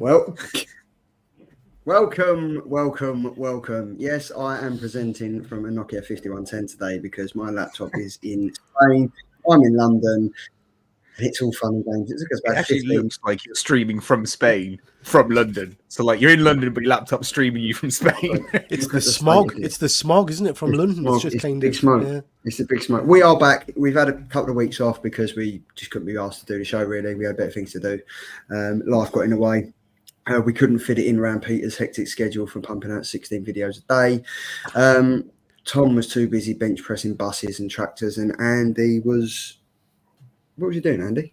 Well, welcome. Yes, I am presenting from a Nokia 5110 today because my laptop is in Spain. I'm in London, and it's all fun and games. It took us about It actually 15. looks like you're streaming from Spain, from London. So, like, you're in London, but your laptop's streaming you from Spain. It's the smog. It's the smog, isn't it, from London? It's just kind big of smoke. Yeah. It's the big smoke. We are back. We've had a couple of weeks off because we just couldn't be asked to do the show, really. We had better things to do. Life got in the way. We couldn't fit it in around Peter's hectic schedule for pumping out 16 videos a day. Tom was too busy bench pressing buses and tractors, and Andy was... What was you doing, Andy?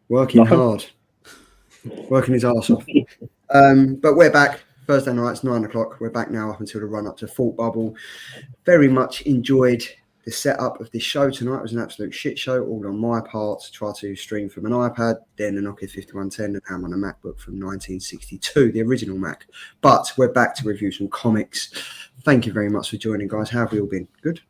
Working hard. Working his arse off. But we're back. Thursday night, it's 9 o'clock. We're back now up until the run-up to Thought Bubble. Very much enjoyed the setup of this show tonight. It was an absolute shit show, all on my part, to try to stream from an iPad, then a Nokia 5110, and now I'm on a MacBook from 1962, the original Mac. But we're back to review some comics. Thank you very much for joining, guys. How have we all been? Good?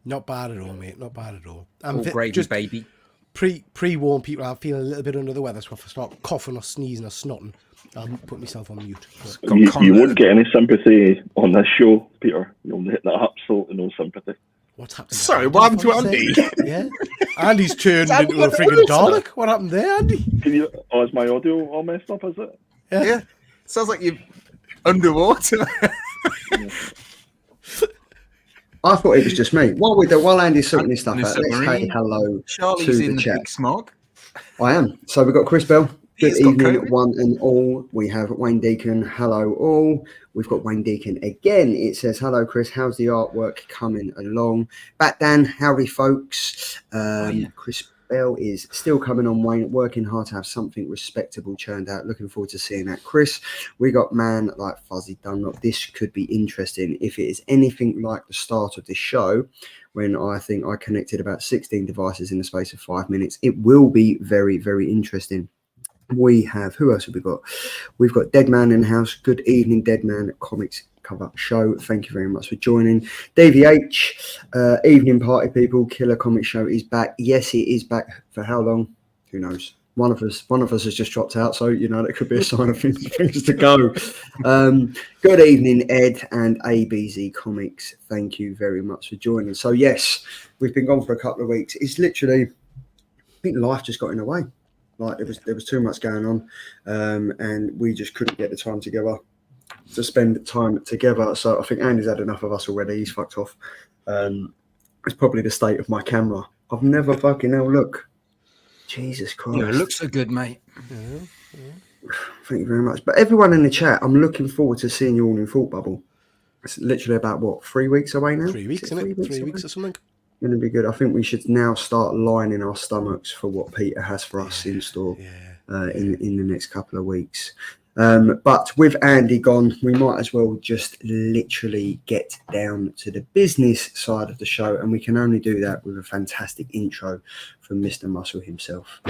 Not bad at all, mate. Not bad at all. All gravy, just baby. Pre-warn people, I'm feeling a little bit under the weather, so if I start coughing or sneezing or snotting, I'll put myself on mute. You won't get any sympathy on this show, Peter. You'll get absolutely no sympathy. What's happened? Sorry, what happened to Andy? Yeah, Andy's turned into a friggin' Dalek. What happened there, Andy? Is my audio all messed up, is it? Yeah. Sounds like you're underwater. I thought it was just me. While Andy's sorting his stuff out, let's say hello Charlie's to in the chat. big smog. I am. So we've got Chris Bell. Good He's got evening, COVID. one and all. We have Wayne Deacon. Hello, all. We've got Wayne Deacon again. It says, hello, Chris. How's the artwork coming along? Bat Dan, howdy, folks. Chris Bell is still coming on, Wayne. Working hard to have something respectable churned out. Looking forward to seeing that. Chris, we got man like Fuzzy Dunlop. This could be interesting. If it is anything like the start of this show, when I think I connected about 16 devices in the space of 5 minutes, it will be very, very interesting. We have, who else have we got? We've got Deadman in the house. Good evening, Deadman Comics Cover Show. Thank you very much for joining. Davey H, evening party people. Killer Comic Show is back. Yes, it is back. For how long? Who knows? One of us has just dropped out, so you know that could be a sign of things to go. Good evening, Ed and ABZ Comics. Thank you very much for joining. So yes, we've been gone for a couple of weeks. It's literally, I think life just got in the way. Like there was too much going on, and we just couldn't get the time together to spend time together. So I think Andy's had enough of us already. He's fucked off. It's probably the state of my camera. I've never fucking look. Jesus Christ. Yeah, it looks so good, mate. Thank you very much. But everyone in the chat, I'm looking forward to seeing you all in Thought Bubble. It's literally about, what, 3 weeks away now? 3 weeks, isn't it? 3 weeks or something. Going to be good. I think we should now start lining our stomachs for what Peter has for us in store in the next couple of weeks. But with Andy gone, we might as well just literally get down to the business side of the show, and we can only do that with a fantastic intro from Mr. Muscle himself.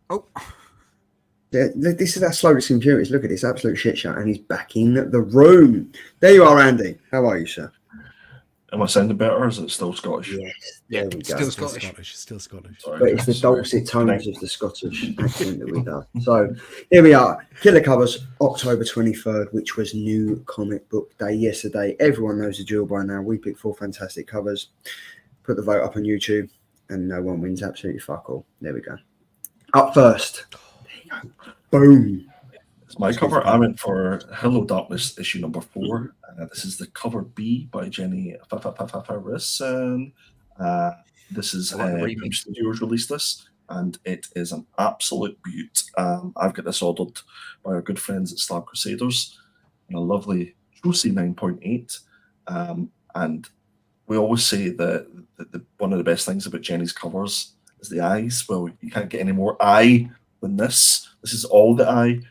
Oh, this is how slow this computer is. Look at this absolute shit show, and he's back in the room. There you are, Andy. How are you, sir? Am I sounding better, or is it still Scottish? Yes, yeah, there we go. still Still Scottish. Scottish. Still Scottish. Sorry. But it's the Sorry. dulcet tones of the Scottish accent that we do. So here we are. Killer Covers, October 23rd, which was New Comic Book Day yesterday. Everyone knows the drill by now. We picked 4 fantastic covers, put the vote up on YouTube, and no one wins absolutely fuck all. There we go. Up first. There you go. Boom. It's my cover. I went for Hello Darkness issue number 4. This is the cover B by Jenny Farrison. This is Image Studios released this, and it is an absolute beaut. I've got this ordered by our good friends at Slab Crusaders in a lovely juicy 9.8. And we always say that one of the best things about Jenny's covers is the eyes. Well, you can't get any more eye than this. This is all the eye.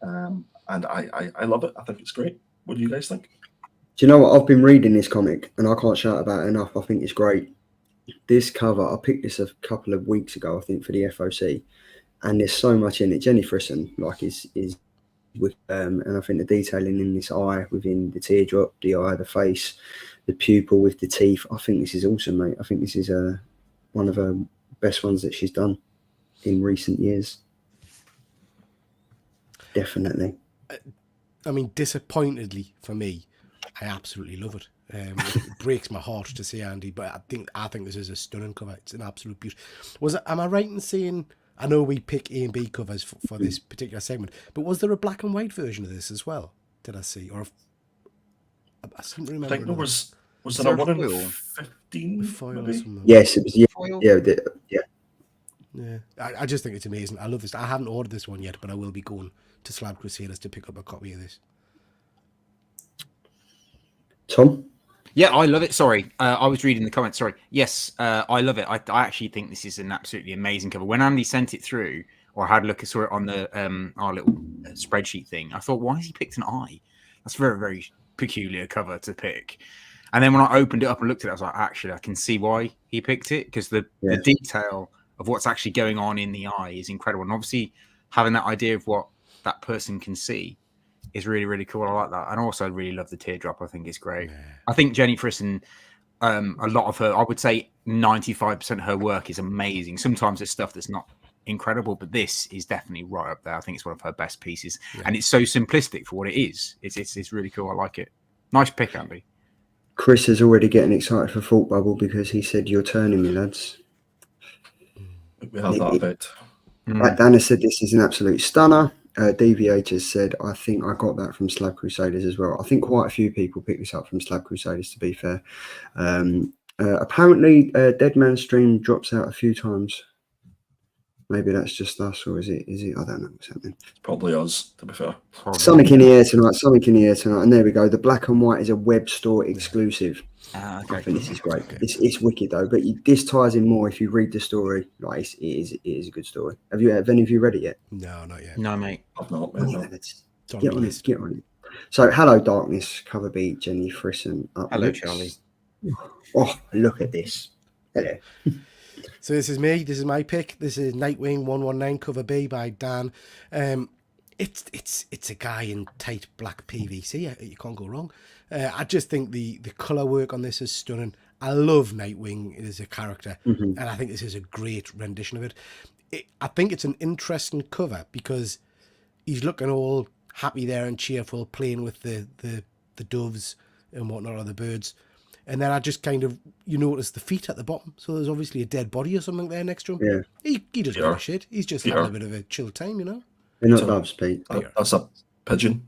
And I love it. I think it's great. What do you guys think? Do you know what? I've been reading this comic, and I can't shout about it enough. I think it's great. This cover, I picked this a couple of weeks ago, I think, for the FOC, and there's so much in it. Jenny Frisson, like, is with, and I think the detailing in this eye, within the teardrop, the eye, the face, the pupil with the teeth. I think this is awesome, mate. I think this is one of her best ones that she's done in recent years. Definitely. I mean, disappointedly for me, I absolutely love it. It breaks my heart to see Andy, but I think this is a stunning cover. It's an absolute beauty. Am I right in saying, I know we pick A and B covers for this particular segment, but was there a black and white version of this as well? Did I see? Or I can't remember. I think there was there a 1 in 15? Yes, it was. Yeah. I just think it's amazing. I love this. I haven't ordered this one yet, but I will be going to Slab Crusaders to pick up a copy of this. Tom? Yeah, I love it. Sorry, I was reading the comments. Sorry. Yes, I love it. I actually think this is an absolutely amazing cover. When Andy sent it through, or had a look, saw it on the our little spreadsheet thing, I thought, why has he picked an eye? That's a very, very peculiar cover to pick. And then when I opened it up and looked at it, I was like, actually, I can see why he picked it, because the detail of what's actually going on in the eye is incredible. And obviously, having that idea of what that person can see is really, really cool. I like that. And also, I really love the teardrop. I think it's great. Yeah. I think Jenny Frisson, a lot of her, I would say 95% of her work is amazing. Sometimes it's stuff that's not incredible, but this is definitely right up there. I think it's one of her best pieces. Yeah. And it's so simplistic for what it is. It's really cool. I like it. Nice pick, Andy. Chris is already getting excited for Thought Bubble because he said, "You're turning me, lads." We have that a bit. Like Dana said, this is an absolute stunner. DVH has said, I think I got that from Slab Crusaders as well. I think quite a few people picked this up from Slab Crusaders, to be fair. Apparently, Dead Man Stream drops out a few times. Maybe that's just us, or is it? I don't know what's happening. It's probably us, to be fair. Something in the air tonight. And there we go. The black and white is a web store exclusive. Okay. I think this is great. It's wicked though, but this ties in more if you read the story. Like it is a good story. Have any of you read it yet? No, not yet. No, mate. I've not. Get on it. So, Hello Darkness, cover B, Jenny Frisson. Hello, Charlie. Oh, look at this. Hello. So this is me. This is my pick. This is Nightwing 119 cover B by Dan. It's a guy in tight black PVC. You can't go wrong. I just think the colour work on this is stunning. I love Nightwing as a character, and I think this is a great rendition of it. I think it's an interesting cover because he's looking all happy there and cheerful, playing with the doves and whatnot, or the birds. And then I just kind of, you notice the feet at the bottom. So there's obviously a dead body or something there next to him. Yeah. He doesn't give a shit. He's just having a bit of a chill time, you know? They're not doves, Pete. That's a pigeon.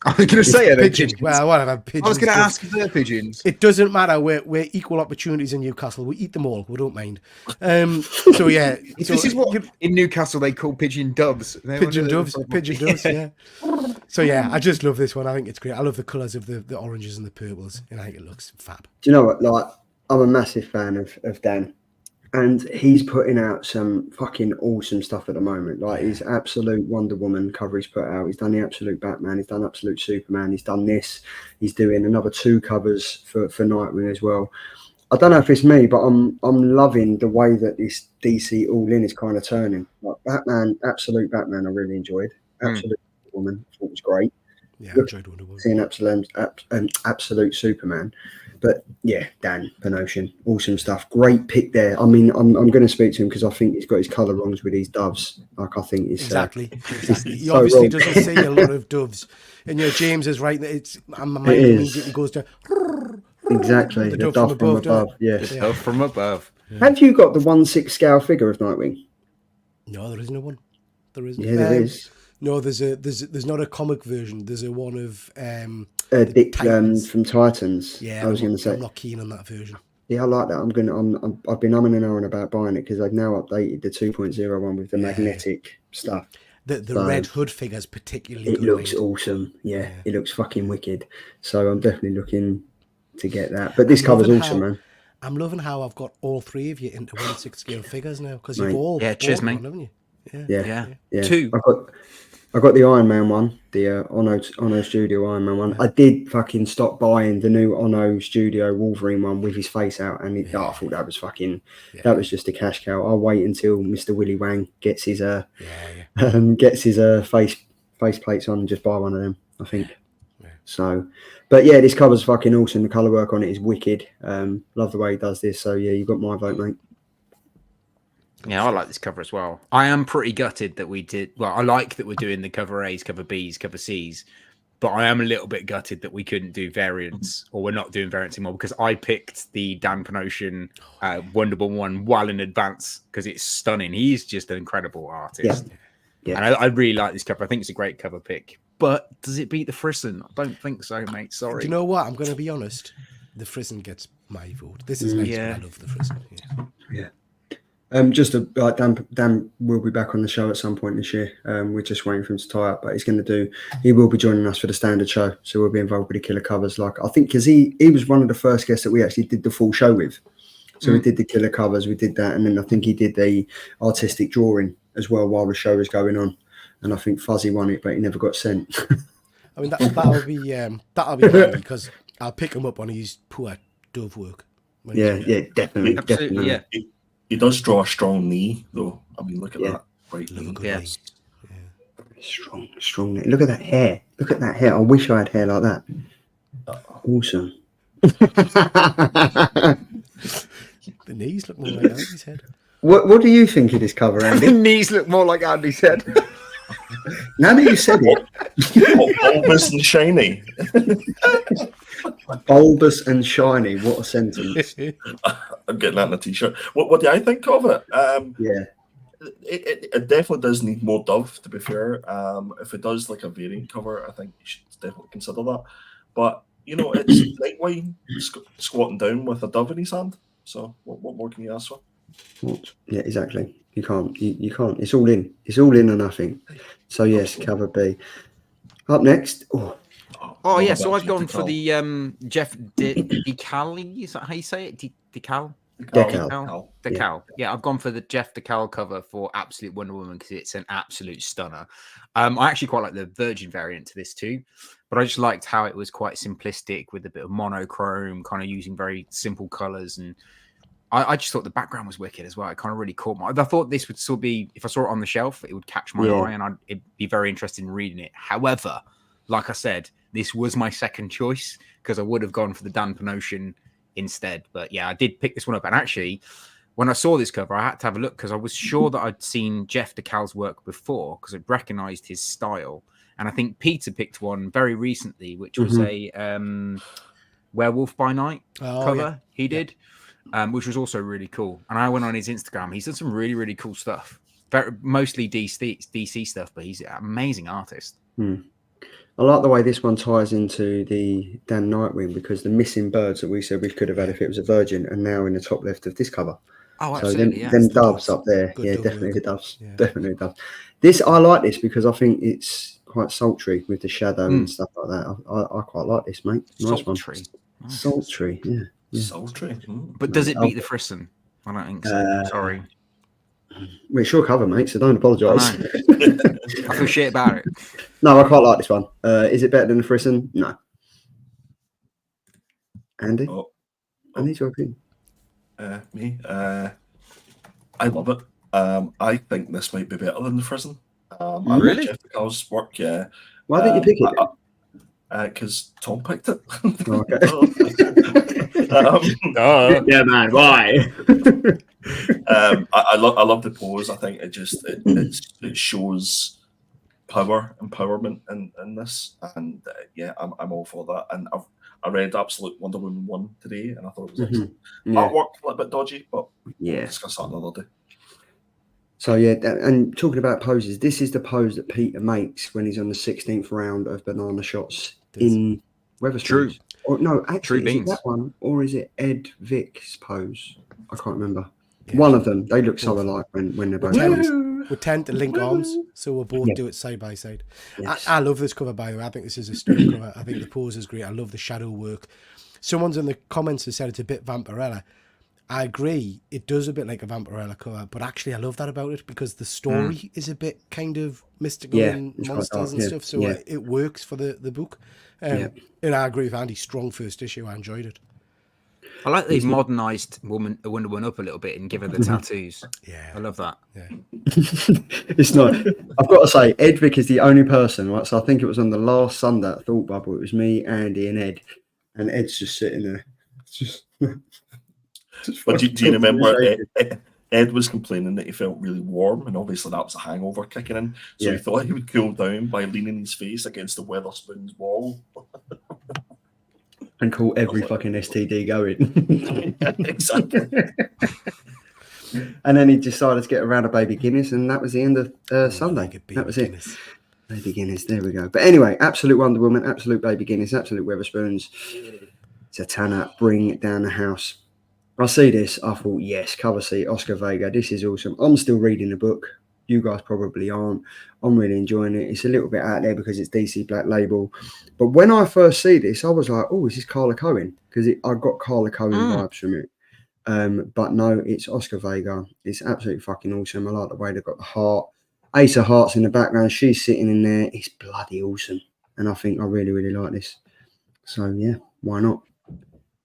I was going to say, are they Pigeon. pigeons? Well, whatever. Pigeons. I was going to ask if they're pigeons. It doesn't matter. We're equal opportunities in Newcastle. We eat them all. We don't mind. So yeah. This is what in Newcastle they call pigeon doves. Pigeon doves. Pigeon doves. Yeah. So yeah, I just love this one. I think it's great. I love the colours of the oranges and the purples, and I think it looks fab. Do you know what? Like, I'm a massive fan of Dan. And he's putting out some fucking awesome stuff at the moment. Like his absolute Wonder Woman cover he's put out. He's done the absolute Batman. He's done absolute Superman. He's done this. He's doing another 2 covers for Nightwing as well. I don't know if it's me, but I'm loving the way that this DC All In is kind of turning. Like Batman, absolute Batman, I really enjoyed. Absolute Wonder Woman, I thought it was great. Yeah, I enjoyed Wonder Woman. Seeing absolute Superman. But yeah, Dan Penosian, awesome stuff. Great pick there. I mean, I'm going to speak to him because I think he's got his colour wrongs with these doves. Like I think it's exactly. He so obviously wrong. doesn't see a lot of doves, and James is right. It's my mind immediately goes to exactly the dove from above. Yes, the dove from above. Yeah. Have you got the 1/6 scale figure of Nightwing? No, there isn't one. There isn't. Yeah, there is. No, there's not a comic version. There's a one of Dick from Titans. Yeah, I was going to say I'm not keen on that version. Yeah, I like that. I've been umming and ahhing about buying it because I've now updated the 2.0 one with the magnetic stuff. The Red Hood figure's particularly it good. Looks awesome. Yeah, it looks fucking wicked. So I'm definitely looking to get that. But this cover's awesome, man. I'm loving how I've got all 3 of you into 1/6 scale figures now because you've all cheers, mate. One, haven't you? Yeah. 2. I got the Iron Man one, the Ono Studio Iron Man one. Yeah. I did fucking stop buying the new Ono Studio Wolverine one with his face out, and I thought that was that was just a cash cow. I'll wait until Mr. Willy Wang gets his face plates on and just buy one of them, I think. Yeah. So, but yeah, this cover's fucking awesome. The colour work on it is wicked. Love the way he does this. So yeah, you got my vote, mate. Yeah, I like this cover as well. I am pretty gutted that we did. Well, I like that we're doing the cover A's, cover B's, cover C's, but I am a little bit gutted that we couldn't do variants, or we're not doing variants anymore, because I picked the Dan Penosian Wonder Woman one well in advance because it's stunning. He's just an incredible artist. Yeah. And I really like this cover. I think it's a great cover pick. But does it beat the Frison? I don't think so, mate. Sorry. Do you know what? I'm going to be honest. The Frison gets my vote. This is nice. I love the Frison. Yeah. Dan will be back on the show at some point this year. We're just waiting for him to tie up, but he will be joining us for the standard show. So we'll be involved with the Killer covers. Like, I think because he was one of the first guests that we actually did the full show with. So we did the Killer covers, we did that. And then I think he did the artistic drawing as well while the show was going on. And I think Fuzzy won it, but he never got sent. I mean, that'll be handy because I'll pick him up on his poor dove work. Definitely. Absolutely, yeah. He does draw a strong knee, though. I mean, look at that. Right. Strong knee. Look at that hair. I wish I had hair like that. Awesome. The knees look more like Andy's head. What do you think of this cover, Andy? The knees look more like Andy's head. Now that you said it. Bulbous and shiny. Bulbous and shiny. What a sentence. I'm getting that in a t-shirt. What do I think of it? It definitely does need more dove, to be fair. If it does like a variant cover, I think you should definitely consider that. But, it's Nightwing squatting down with a dove in his hand. So what more can you ask for? Yeah, exactly. You can't. You can't. It's all in. It's all in or nothing. So yes, cover B. Up next. Oh yeah. So I've gone for the Jeff DeCal. Is that how you say it? DeCal. Yeah, I've gone for the Jeff DeCal cover for Absolute Wonder Woman because it's an absolute stunner. I actually quite like the Virgin variant to this too, but I just liked how it was quite simplistic with a bit of monochrome, kind of using very simple colors, and I just thought the background was wicked as well. It kind of really caught my. I thought this would still be, if I saw it on the shelf, it would catch my eye, and I'd be very interested in reading it. However, like I said, this was my second choice because I would have gone for the Dan Penosian instead. But yeah, I did pick this one up. And actually, when I saw this cover, I had to have a look because I was sure that I'd seen Jeff DeCal's work before because I'd recognized his style. And I think Peter picked one very recently, which was a Werewolf by Night cover. Yeah. He did. Which was also really cool. And I went on his Instagram. He's done some really, really cool stuff. Mostly DC stuff, but he's an amazing artist. I like the way this one ties into the Dan Nightwing, because the missing birds that we said we could have had if it was a virgin are now in the top left of this cover. Oh, So absolutely. them doves up there. Good Yeah, dove definitely work. the doves. Yeah. Definitely the doves. This, I like this because I think it's quite sultry with the shadow and stuff like that. I quite like this, mate. Nice Sultry. one. Sultry, yeah. Sultry. But does it beat the Frisson? I don't think so. Sorry. Well, it's your cover, mate, so don't apologise. I feel shit about it. No, I quite like this one. Is it better than the Frisson? No. Andy? I need your opinion. Me? I love it. I think this might be better than the Frisson. I Really? like Jeff Nichol's work, yeah. Why didn't you pick it? Because Tom picked it. Yeah, man. Why? I love the pose. I think it shows empowerment in this, and I'm all for that. And I read Absolute Wonder Woman 1 today, and I thought it was excellent. Artwork a little bit dodgy, but we'll discuss that another day. So yeah, and talking about poses, this is the pose that Peter makes when he's on the 16th round of banana shots in Weatherspoons. True. Or no, actually, is it beans. that one or is it Ed Vic's pose? I can't remember. Yeah. One of them. They look so alike when they're both. We tend to link arms, so we'll both do it side by side. Yes. I love this cover, by the way. I think this is a stunning cover. I think the pose is great. I love the shadow work. Someone's in the comments has said it's a bit Vampirella. I agree. It does a bit like a Vampirella cover, but actually I love that about it because the story is a bit kind of mystical and monsters and stuff, so it works for the book. And I agree with Andy. Strong first issue. I enjoyed it. I like they've modernised Wonder Woman up a little bit and give her the tattoos. Yeah, I love that. Yeah, it's not. I've got to say, Edvic is the only person. Right, so I think it was on the last Sunday at Thought Bubble. It was me, Andy, and Ed, and Ed's just sitting there. But do you remember Ed was complaining that he felt really warm, and obviously that was a hangover kicking in. So he thought he would cool down by leaning his face against the Weatherspoons wall. And call every fucking STD going. Exactly. And then he decided to get around a baby Guinness, and that was the end of Sunday. That was it. Baby Guinness, there we go. But anyway, absolute Wonder Woman, absolute baby Guinness, absolute Weatherspoons. Zatanna, bring it down the house. I see this, I thought, yes, cover seat, Oscar Vega, this is awesome. I'm still reading the book. You guys probably aren't. I'm really enjoying it. It's a little bit out there because it's DC Black Label. But when I first see this, I was like, oh, is this Carla Cohen? Because I got Carla Cohen vibes from it. But no, it's Oscar Vega. It's absolutely fucking awesome. I like the way they've got the heart. Ace of Hearts in the background. She's sitting in there. It's bloody awesome. And I think I really, really like this. So, yeah, why not?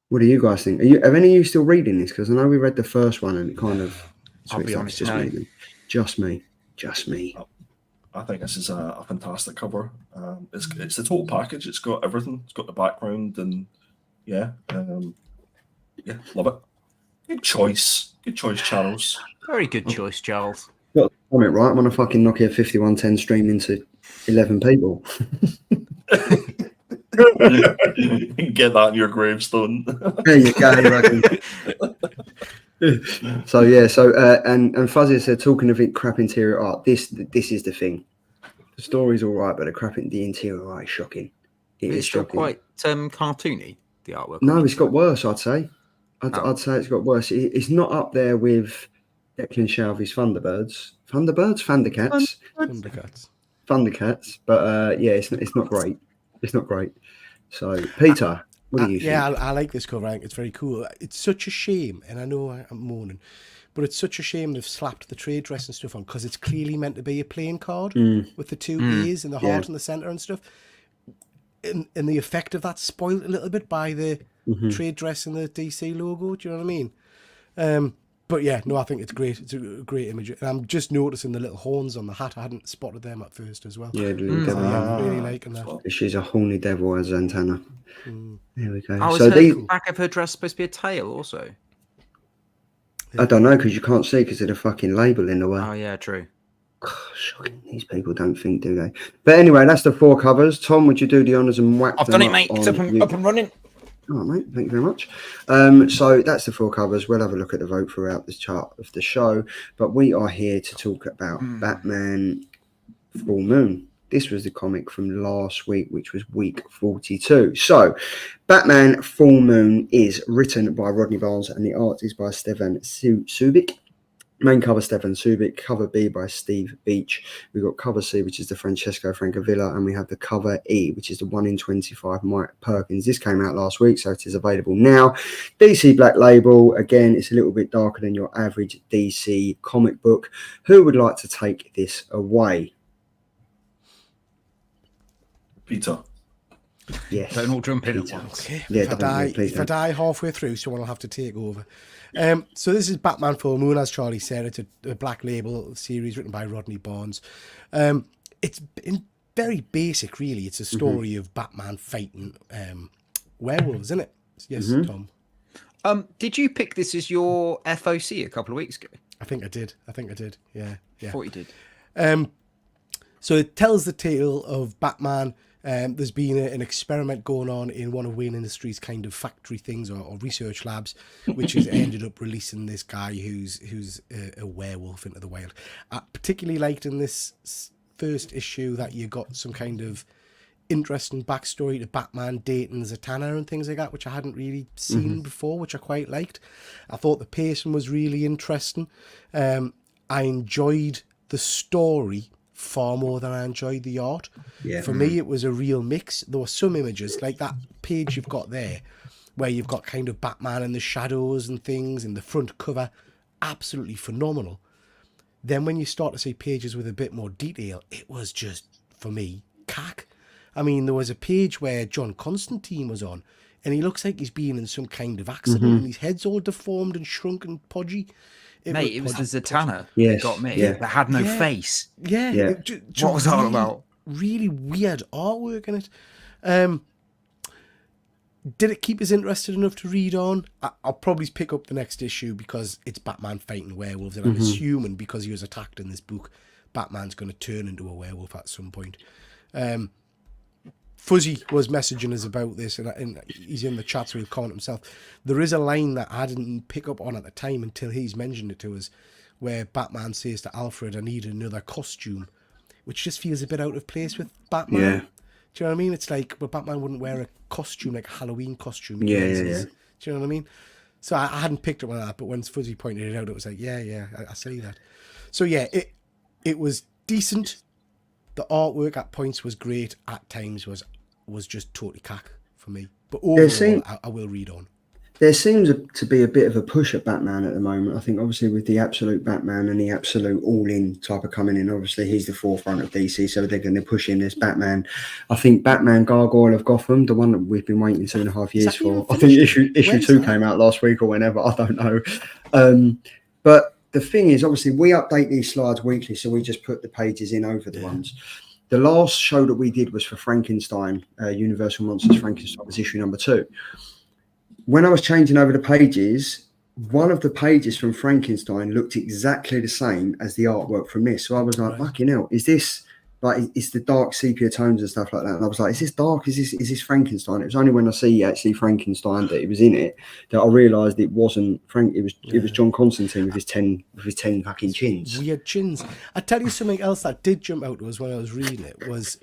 What do you guys think? Have any of you still reading this? Because I know we read the first one and it kind of... I'll be honest, Just me. I think this is a fantastic cover. It's the total package. It's got everything. It's got the background and love it. Good choice, Charles. Very good choice, Charles. Got a comment right. I'm on a fucking Nokia 5110 streaming to 11 people. Get that in your gravestone. There you go. And Fuzzy said, talking of it, crap interior art. This is the thing. The story's all right, but the interior art is shocking. It's still quite cartoony. The artwork. No, it's got worse. I'd say. I'd say it's got worse. It's not up there with Declan Shalvey's Thundercats. But it's not great. It's not great. So, Peter, what do you think? Yeah, I like this cover. I think it's very cool. It's such a shame, and I know I'm moaning, but it's such a shame they've slapped the trade dress and stuff on because it's clearly meant to be a playing card with the two ears and the heart in the centre and stuff. And the effect of that spoiled a little bit by the trade dress and the DC logo. Do you know what I mean? But yeah, no, I think it's great. It's a great image. And I'm just noticing the little horns on the hat. I hadn't spotted them at first as well. Yeah, I'm really liking that. She's a horny devil as Zatanna. There we go. Oh, so the back of her dress supposed to be a tail also? I don't know, because you can't see because of the fucking label in the way. Oh, yeah, true. Shocking. These people don't think, do they? But anyway, that's the 4 covers. Tom, would you do the honours and whack them? I've done it, mate. It's up and running. Oh, mate, thank you very much. So that's the 4 covers. We'll have a look at the vote throughout this chart of the show. But we are here to talk about Batman Full Moon. This was the comic from last week, which was week 42. So, Batman Full Moon is written by Rodney Barnes and the art is by Stefan Subic. Main cover, Stefan Subic. Cover B by Steve Beach. We've got cover C, which is the Francesco Francavilla, and we have the cover E, which is the 1 in 25 Mike Perkins. This came out last week, so it is available now. DC Black Label. Again, it's a little bit darker than your average DC comic book. Who would like to take this away? Peter. Yes. Don't all jump in at once. Okay. Yeah, if I die halfway through, someone will have to take over. So this is Batman Full Moon, as Charlie said. It's a Black Label series written by Rodney Barnes. It's very basic, really. It's a story of Batman fighting werewolves, isn't it? Yes, Tom. Did you pick this as your FOC a couple of weeks ago? I think I did. Yeah. I thought you did. So it tells the tale of Batman. There's been an experiment going on in one of Wayne Industries' kind of factory things or research labs, which has ended up releasing this guy who's a werewolf into the wild. I particularly liked in this first issue that you got some kind of interesting backstory to Batman dating Zatanna and things like that, which I hadn't really seen before, which I quite liked. I thought the pacing was really interesting. I enjoyed the story far more than I enjoyed the art. Yeah. For me, it was a real mix. There were some images, like that page you've got there, where you've got kind of Batman in the shadows and things in the front cover. Absolutely phenomenal. Then when you start to see pages with a bit more detail, it was just, for me, cack. I mean, there was a page where John Constantine was on, and he looks like he's been in some kind of accident, and his head's all deformed and shrunk and podgy. Mate, it was the Zatanna Yes, that got me. yeah. That had no face. Yeah. What was that all about? Really weird artwork in it. Did it keep us interested enough to read on? I'll probably pick up the next issue because it's Batman fighting werewolves, and I'm assuming because he was attacked in this book, Batman's going to turn into a werewolf at some point. Fuzzy was messaging us about this, and he's in the chat, so he'll comment himself. There is a line that I didn't pick up on at the time until he's mentioned it to us, where Batman says to Alfred, I need another costume, which just feels a bit out of place with Batman. Yeah. Do you know what I mean? It's like, well, Batman wouldn't wear a costume, like a Halloween costume. Yeah. Do you know what I mean? So I hadn't picked up on that, but when Fuzzy pointed it out, it was like, yeah, I see that. So yeah, it was decent. The artwork at points was great. At times was just totally cack for me. But overall, I will read on. There seems to be a bit of a push at Batman at the moment. I think obviously with the absolute Batman and the absolute all-in type of coming in, obviously he's the forefront of DC, so they're going to push in this Batman. I think Batman Gargoyle of Gotham, the one that we've been waiting 2.5 years for. I think issue 2 came out last week or whenever, I don't know. But the thing is, obviously we update these slides weekly, so we just put the pages in over the ones. The last show that we did was for Frankenstein, Universal Monsters Frankenstein was issue number 2. When I was changing over the pages, one of the pages from Frankenstein looked exactly the same as the artwork from this. So I was like, fucking hell, is this like, it's the dark sepia tones and stuff like that. And I was like, is this dark? Is this Frankenstein? It was only when I see actually Frankenstein that it was in it that I realised it wasn't Frank. It was John Constantine with his 10 fucking chins. Weird chins. I tell you something else that did jump out to us when I was reading it was,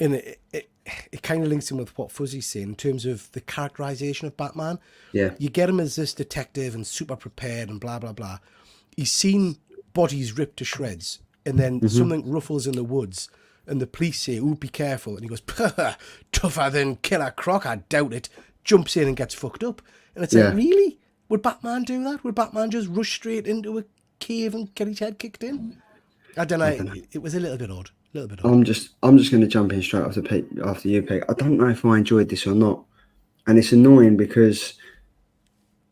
it kind of links in with what Fuzzy's saying in terms of the characterization of Batman. Yeah. You get him as this detective and super prepared and blah, blah, blah. He's seen bodies ripped to shreds, and then something ruffles in the woods, and the police say, "Ooh, be careful." And he goes, "Tougher than Killer Croc, I doubt it." Jumps in and gets fucked up. And it's like, really? Would Batman do that? Would Batman just rush straight into a cave and get his head kicked in? I don't know. It was a little bit odd. I'm just going to jump in straight after you, Pete. I don't know if I enjoyed this or not, and it's annoying because,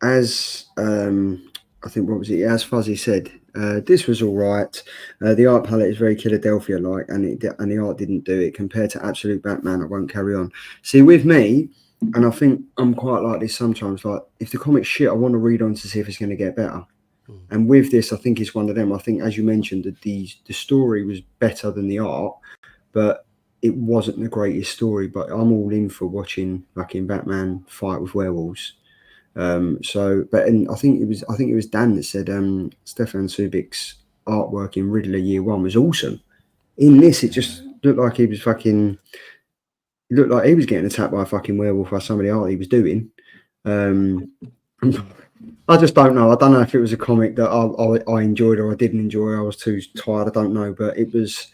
as I think as Fuzzy said, this was all right. The art palette is very Philadelphia-like, and the art didn't do it compared to Absolute Batman. I won't carry on. See, with me, and I think I'm quite like this sometimes. Like, if the comic's shit, I want to read on to see if it's going to get better. And with this, I think it's one of them. I think, as you mentioned, that the story was better than the art, but it wasn't the greatest story. But I'm all in for watching fucking Batman fight with werewolves. And I think it was Dan that said Stefan Subic's artwork in Riddler Year One was awesome. In this, it just looked like he was fucking. He looked like he was getting attacked by a fucking werewolf by some of the art he was doing. I just don't know. I don't know if it was a comic that I enjoyed or I didn't enjoy. I was too tired. I don't know, but it was.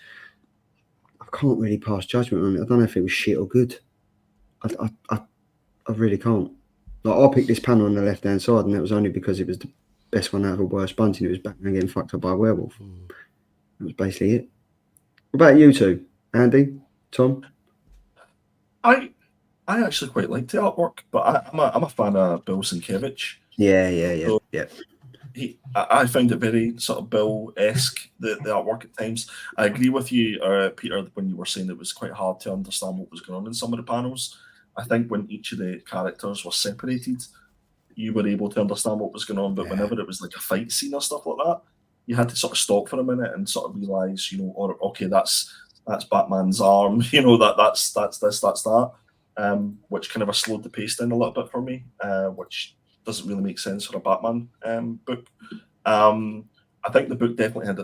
I can't really pass judgment on it. I don't know if it was shit or good. I really can't. Like, I picked this panel on the left hand side, and that was only because it was the best one out of a worst bunch, and it was Batman getting fucked up by a werewolf. That was basically it. What about you two, Andy, Tom? I actually quite liked the artwork, but I'm a fan of Bill Sienkiewicz. Yeah. So I found it very sort of Bill-esque, the artwork at times. I agree with you, Peter, when you were saying it was quite hard to understand what was going on in some of the panels. I think when each of the characters was separated, you were able to understand what was going on, but whenever it was like a fight scene or stuff like that, you had to sort of stop for a minute and sort of realise, or okay, that's Batman's arm, that's this, that's that, which kind of slowed the pace down a little bit for me, which doesn't really make sense for a Batman book. I think the book definitely had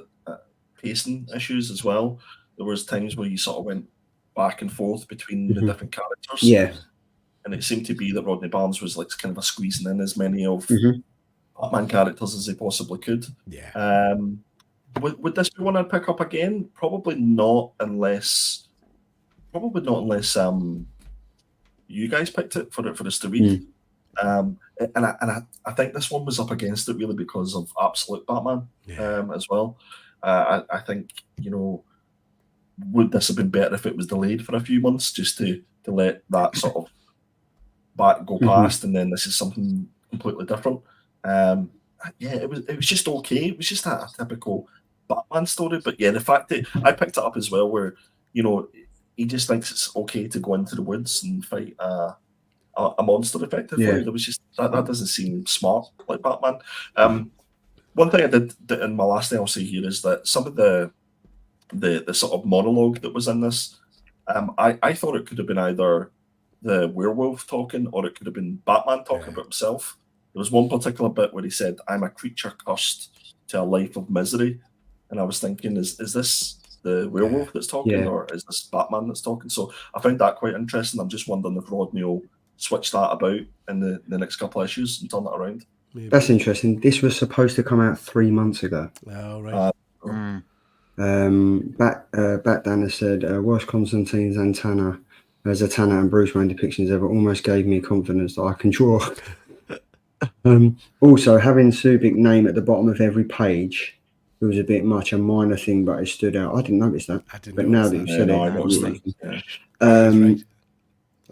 pacing issues as well. There was times where you sort of went back and forth between the different characters. Yeah. And it seemed to be that Rodney Barnes was like kind of squeezing in as many of Batman characters as he possibly could. Yeah. Would this be one I'd pick up again? Probably not unless you guys picked it for us to read. And I think this one was up against it really because of Absolute Batman as well. I think, would this have been better if it was delayed for a few months just to let that sort of back go past, and then this is something completely different. It was just okay. It was just a typical Batman story. But yeah, the fact that I picked it up as well, where he just thinks it's okay to go into the woods and fight a monster effectively. Yeah. There was just that doesn't seem smart like Batman. One thing I did in my last thing I'll say here is that some of the sort of monologue that was in this, I thought it could have been either the werewolf talking or it could have been Batman talking about himself. There was one particular bit where he said, "I'm a creature cursed to a life of misery," and I was thinking, is this the werewolf that's talking, or is this Batman that's talking? So I found that quite interesting. I'm just wondering if Rodney will switch that about in the next couple of issues and turn it around. Maybe. That's interesting. This was supposed to come out 3 months ago. Oh, right. Batman has said, worst Constantine Zatanna and Bruce Wayne depictions ever, almost gave me confidence that I can draw. Also, having Subic name at the bottom of every page, it was a bit much, a minor thing, but it stood out. I didn't notice that. But now that you've said it,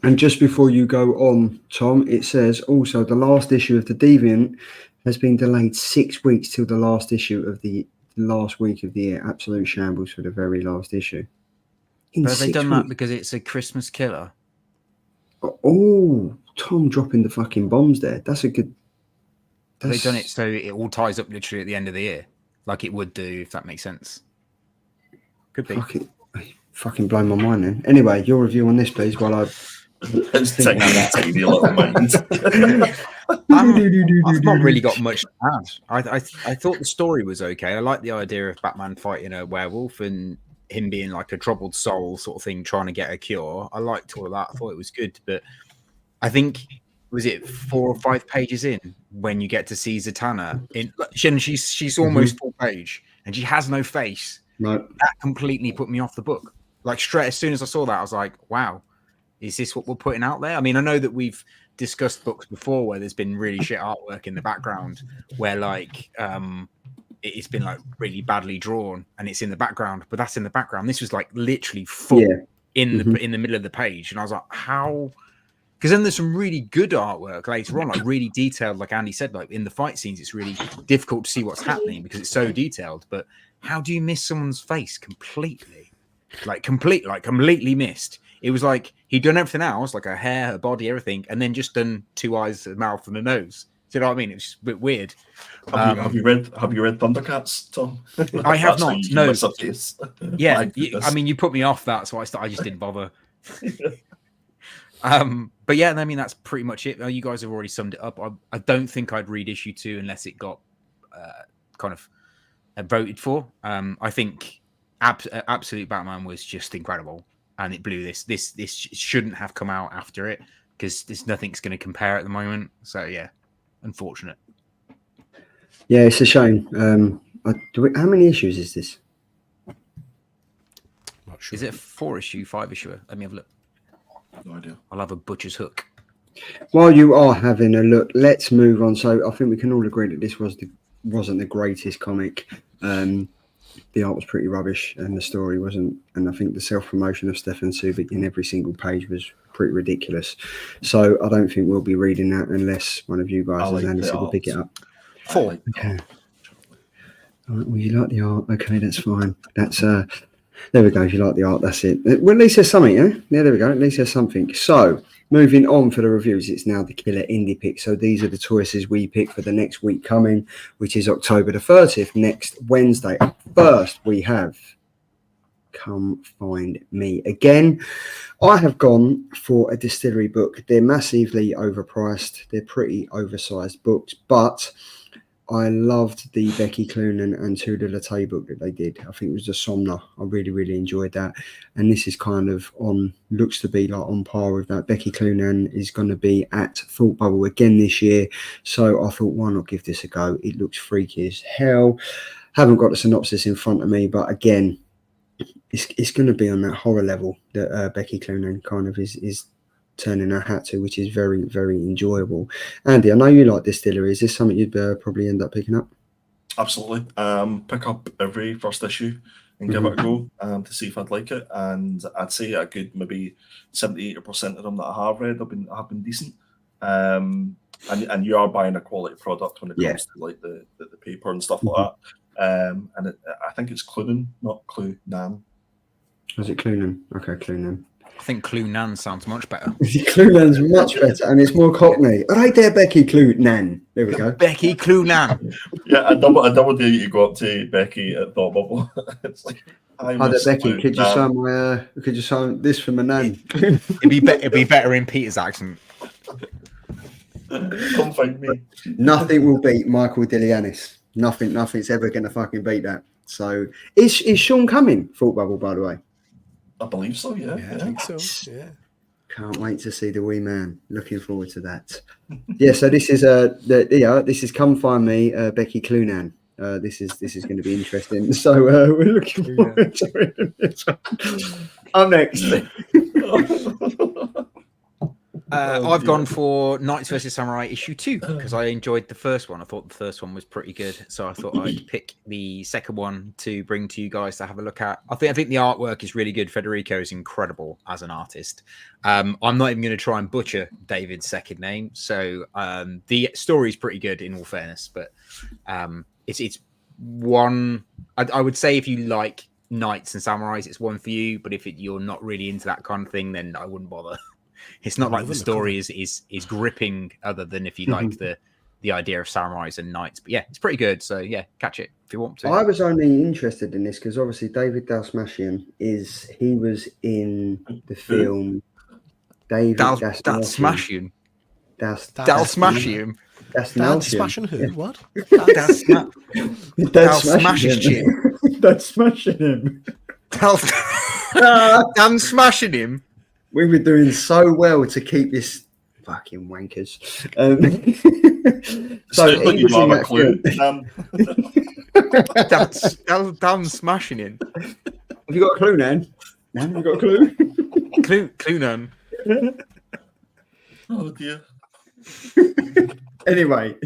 and just before you go on, Tom, it says also the last issue of The Deviant has been delayed 6 weeks till the last issue of the last week of the year. Absolute shambles for the very last issue. But have they done that because it's a Christmas killer? Oh, Tom dropping the fucking bombs there. That's a good... They've done it so it all ties up literally at the end of the year, like it would do, if that makes sense. Could be. Fucking blown my mind then. Anyway, your review on this, please, while I... It's taking a little mind. I've not really got much to add. I thought the story was okay. I like the idea of Batman fighting a werewolf and him being like a troubled soul sort of thing, trying to get a cure. I liked all of that. I thought it was good, but I think, was it 4 or 5 pages in when you get to see Zatanna she's almost full page and she has no face. Right. That completely put me off the book. Like straight as soon as I saw that, I was like, wow, is this what we're putting out there? I mean, I know that we've discussed books before where there's been really shit artwork in the background where like it's been like really badly drawn and it's in the background, but that's in the background. This was like literally full in the middle of the page, and I was like, how? Because then there's some really good artwork later on, like really detailed, like Andy said, like in the fight scenes, it's really difficult to see what's happening because it's so detailed. But how do you miss someone's face completely? Like completely missed. It was like he'd done everything else, like her hair, her body, everything, and then just done 2 eyes, a mouth, and a nose. Do you know what I mean? It was just a bit weird. Have you read Thundercats, Tom? I have not. No. Yeah, I mean, you put me off that, so I just didn't bother. But yeah, I mean, that's pretty much it. You guys have already summed it up. I don't think I'd read issue 2 unless it got kind of voted for. I think Absolute Batman was just incredible, and it blew this. This shouldn't have come out after it because there's nothing's going to compare at the moment. So yeah, unfortunate. Yeah, it's a shame. How many issues is this? Not sure. Is it a 4-issue, 5-issue? Let me have a look. No idea. I'll have a butcher's hook. While you are having a look, let's move on. So I think we can all agree that this wasn't the greatest comic. The art was pretty rubbish and the story wasn't. And I think the self-promotion of Stefan Subic in every single page was pretty ridiculous. So I don't think we'll be reading that unless one of you guys, as Andy said, will pick it up. 4. Okay. All right, well, you like the art. Okay, that's fine. That's there we go. If you like the art, that's it. Well, at least there's something, yeah? Yeah, there we go. At least there's something. So moving on for the reviews, it's now the Killer Indie Pick. So these are the choices we pick for the next week coming, which is October the 30th, next Wednesday. First, we have Come Find Me. Again, I have gone for a distillery book. They're massively overpriced. They're pretty oversized books, but I loved the Becky Cloonan and Tudor Latay book that they did. I think it was the Somna. I really, really enjoyed that. And this is kind of looks to be like on par with that. Becky Cloonan is going to be at Thought Bubble again this year. So I thought, why not give this a go? It looks freaky as hell. Haven't got the synopsis in front of me, but again, it's going to be on that horror level that Becky Cloonan kind of is turning her hat to, which is very, very enjoyable. Andy, I know you like distillery. Is this something you'd probably end up picking up? Absolutely. Pick up every first issue and give it a go to see if I'd like it. And I'd say a good maybe 70-80% of them that I have read have been decent. And you are buying a quality product when it comes to like the paper and stuff like that. And I think it's Cloonan, not Cloonan. Was it Cloonan? Okay, Cloonan. I think Cloonan sounds much better. Cloonan's much better, and it's more Cockney. Right there, Becky Cloonan. There we go. Becky Cloonan. Yeah, I double dare you to go up to Becky at Thought Bubble. It's like, hi there, Becky. Could you sign this for my nan? It'd be better in Peter's accent. Come find me. Nothing will beat Michael Dilianis. Nothing's ever going to fucking beat that. So, is Sean coming? Thought Bubble, by the way. I believe so, yeah. I think so, yeah. Can't wait to see the wee man. Looking forward to that. Yeah, so this is this is Come Find Me, Becky Cloonan. This is going to be interesting. So we're looking forward to it. I'm next. I've gone for Knights vs Samurai issue 2 because I enjoyed the first one. I thought the first one was pretty good, so I thought I'd pick the second one to bring to you guys to have a look at. I think the artwork is really good. Federico is incredible as an artist. I'm not even going to try and butcher David's second name, so the story is pretty good in all fairness. But it's one. I would say if you like Knights and Samurais, it's one for you. But if you're not really into that kind of thing, then I wouldn't bother. It's not like the story is gripping, other than if you like the idea of samurais and knights. But yeah, it's pretty good. So yeah, catch it if you want to. I was only interested in this because obviously David Dalsmashian was in the film David Dalsmashian. Dalsmashian. Dalsmashian who? What? Dalsmashian him. I'm smashing him. We were doing so well to keep this fucking wankers. So he was in that film. Dan smashing him. Have you got a clue, Nan? Have you got a clue? Clue, Nan. Oh dear. Anyway,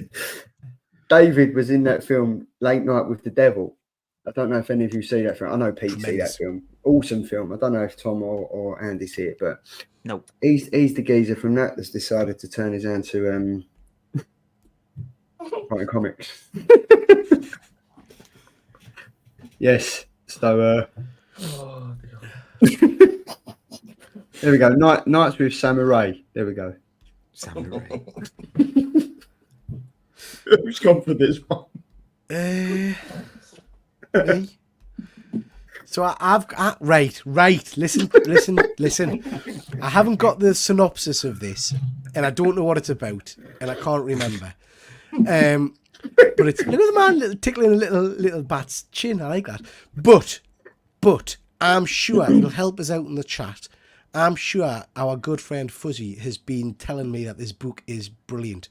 David was in that film Late Night with the Devil. I don't know if any of you see that film. I know Pete see that film. Awesome film. I don't know if Tom or Andy see it, but no. He's the geezer from that that's decided to turn his hand to writing comics. Yes. So there we go. Nights with Samurai. There we go. Samurai. Who's gone for this one? Me. So I've right. Listen. I haven't got the synopsis of this, and I don't know what it's about, and I can't remember. But it's look at the man tickling a little bat's chin. I like that. But But I'm sure it'll help us out in the chat. I'm sure our good friend Fuzzy has been telling me that this book is brilliant.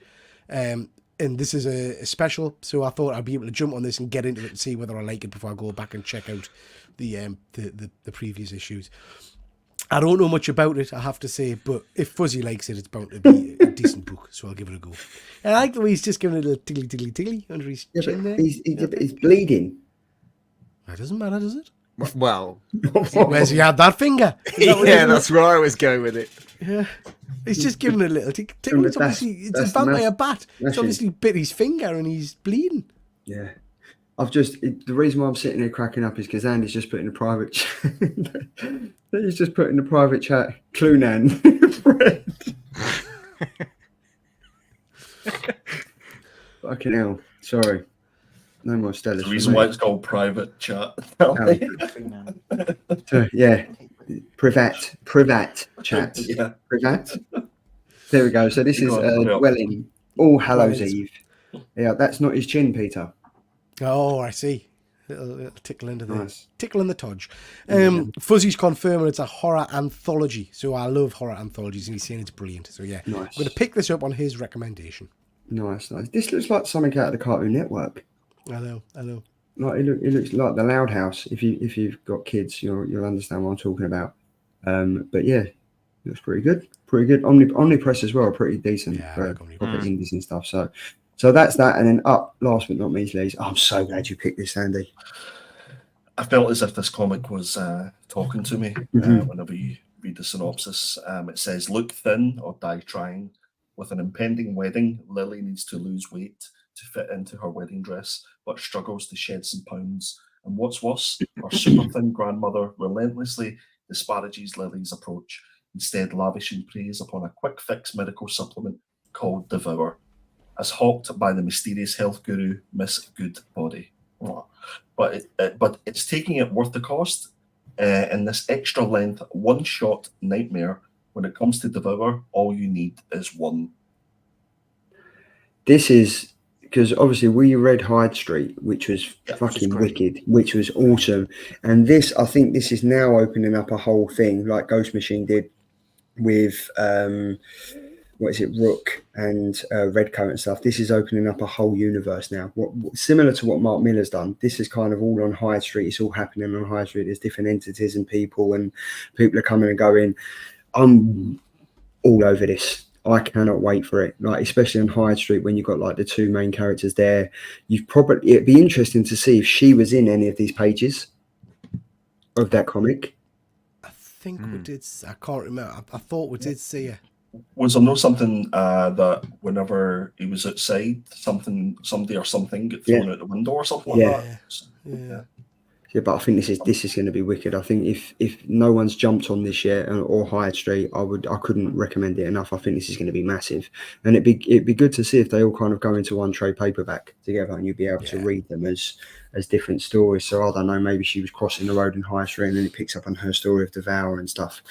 And this is a special, so I thought I'd be able to jump on this and get into it and see whether I like it before I go back and check out the previous issues. I don't know much about it, I have to say, but if Fuzzy likes it, it's bound to be a decent book, so I'll give it a go. And I like the way he's just giving it a little tiggly under his chin there. He's bleeding. That doesn't matter, does it? Well, Where's he had that finger? yeah, that's where I was going with it. Yeah. He's just giving it a little tickle. It's obviously it's a vampire bat. It's obviously bit his finger and he's bleeding. Yeah. The reason why I'm sitting here cracking up is because Andy's just put in a private chat. He's just put in a private chat, Clunan. Fucking hell. Sorry. No more Stellas. The reason why it's called private chat. Yeah. Privat chat. Yeah. Privat. There we go. So this is Dwelling. All Hallows Eve. Yeah, that's not his chin, Peter. Oh, I see. Little tickle into the Nice. tickle in the tudge. Fuzzy's confirming it's a horror anthology. So I love horror anthologies, and he's saying it's brilliant. So yeah, Nice. I'm going to pick this up on his recommendation. Nice. This looks like something out of the Cartoon Network. I know. Like it looks like the Loud House. If you've got kids, you'll understand what I'm talking about. But yeah, looks pretty good. Pretty good. Omnipress as well, pretty decent for proper indies and stuff. So that's that. And then up, last but not least, I'm so glad you picked this, Andy. I felt as if this comic was talking to me whenever you read the synopsis. It says, "Look thin or die trying. With an impending wedding, Lily needs to lose weight to fit into her wedding dress, but struggles to shed some pounds. And what's worse, her super thin grandmother relentlessly disparages Lily's approach, instead lavishing praise upon a quick fix medical supplement called Devour, as hawked by the mysterious health guru Miss Goodbody. But it's taking it worth the cost in this extra length one-shot nightmare. When it comes to Devour, all you need is one." This is because obviously we read Hyde Street, which was fucking wicked, which was awesome. And this, I think this is now opening up a whole thing like Ghost Machine did with Rook and Redcoat and stuff. This is opening up a whole universe now. Similar to what Mark Miller's done. This is kind of all on High Street. It's all happening on High Street. There's different entities and people are coming and going. I'm all over this. I cannot wait for it. Like, especially on High Street when you've got like the two main characters there. It'd be interesting to see if she was in any of these pages of that comic. I think we did. I can't remember. I thought we did see her. Was there something that whenever he was outside, somebody or something get thrown out the window or something like that? Yeah, but I think this is going to be wicked. I think if no one's jumped on this yet or Hyde Street, I couldn't recommend it enough. I think this is going to be massive, and it'd be good to see if they all kind of go into one trade paperback together, and you'd be able to read them as different stories. So I don't know, maybe she was crossing the road in High Street, and then it picks up on her story of Devour and stuff.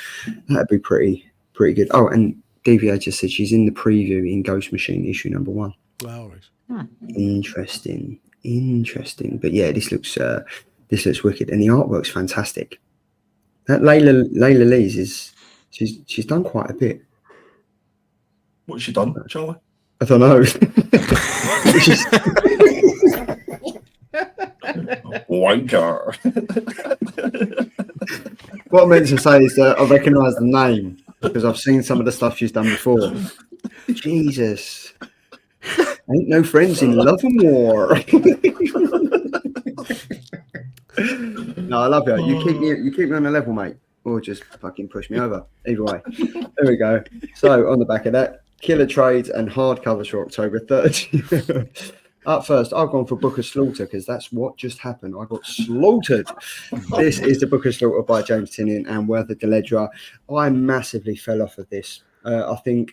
That'd be pretty good. Oh, and DVA just said she's in the preview in Ghost Machine issue number 1. Wow, right. Interesting. But yeah, this looks wicked, and the artwork's fantastic. That Layla Lee's she's done quite a bit. What's she done, Charlie? I don't know. Wanker. What I meant to say is that I recognise the name because I've seen some of the stuff she's done before. Jesus. Ain't no friends in love and war. No, I love you. You keep me on the level, mate, or just fucking push me over. Either way. There we go. So on the back of that, killer trades and hardcovers for October 3rd. Up first, I've gone for Book of Slaughter because that's what just happened. I got slaughtered. This is the Book of Slaughter by James Tynion and Werther Dell'Edera. I massively fell off of this. I think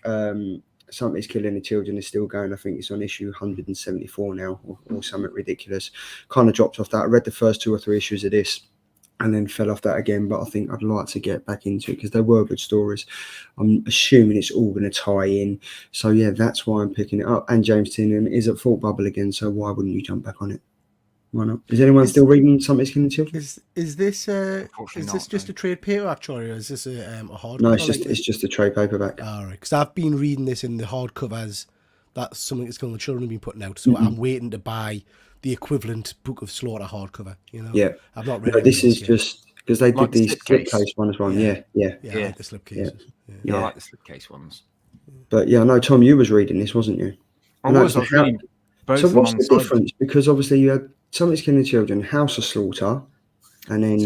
Something's Killing the Children is still going. I think it's on issue 174 now or something ridiculous. Kind of dropped off that. I read the first 2 or 3 issues of this and then fell off that again, but I think I'd like to get back into it because they were good stories. I'm assuming it's all going to tie in. So yeah, that's why I'm picking it up. And James Tynion is at Thought Bubble again, so why wouldn't you jump back on it? Why not? Is anyone still reading Something's Killing the Children? Is this Unfortunately not, just no. a trade paper actually, or is this a hardcover? No, it's just a trade paperback. All right, because I've been reading this in the hardcovers. That's Something That's Killing the Children have been putting out, so I'm waiting to buy the equivalent Book of Slaughter hardcover. You know, Yeah, I've not read. No, this is yet. just because they Like did the these slipcase. slipcase ones. Yeah. I like the slipcases. Yeah, I like the slipcase ones. But yeah, I know Tom, you was reading this, wasn't you? I was reading both So what's the alongside difference? Because obviously you had Something's Killing the Children, House of Slaughter, and then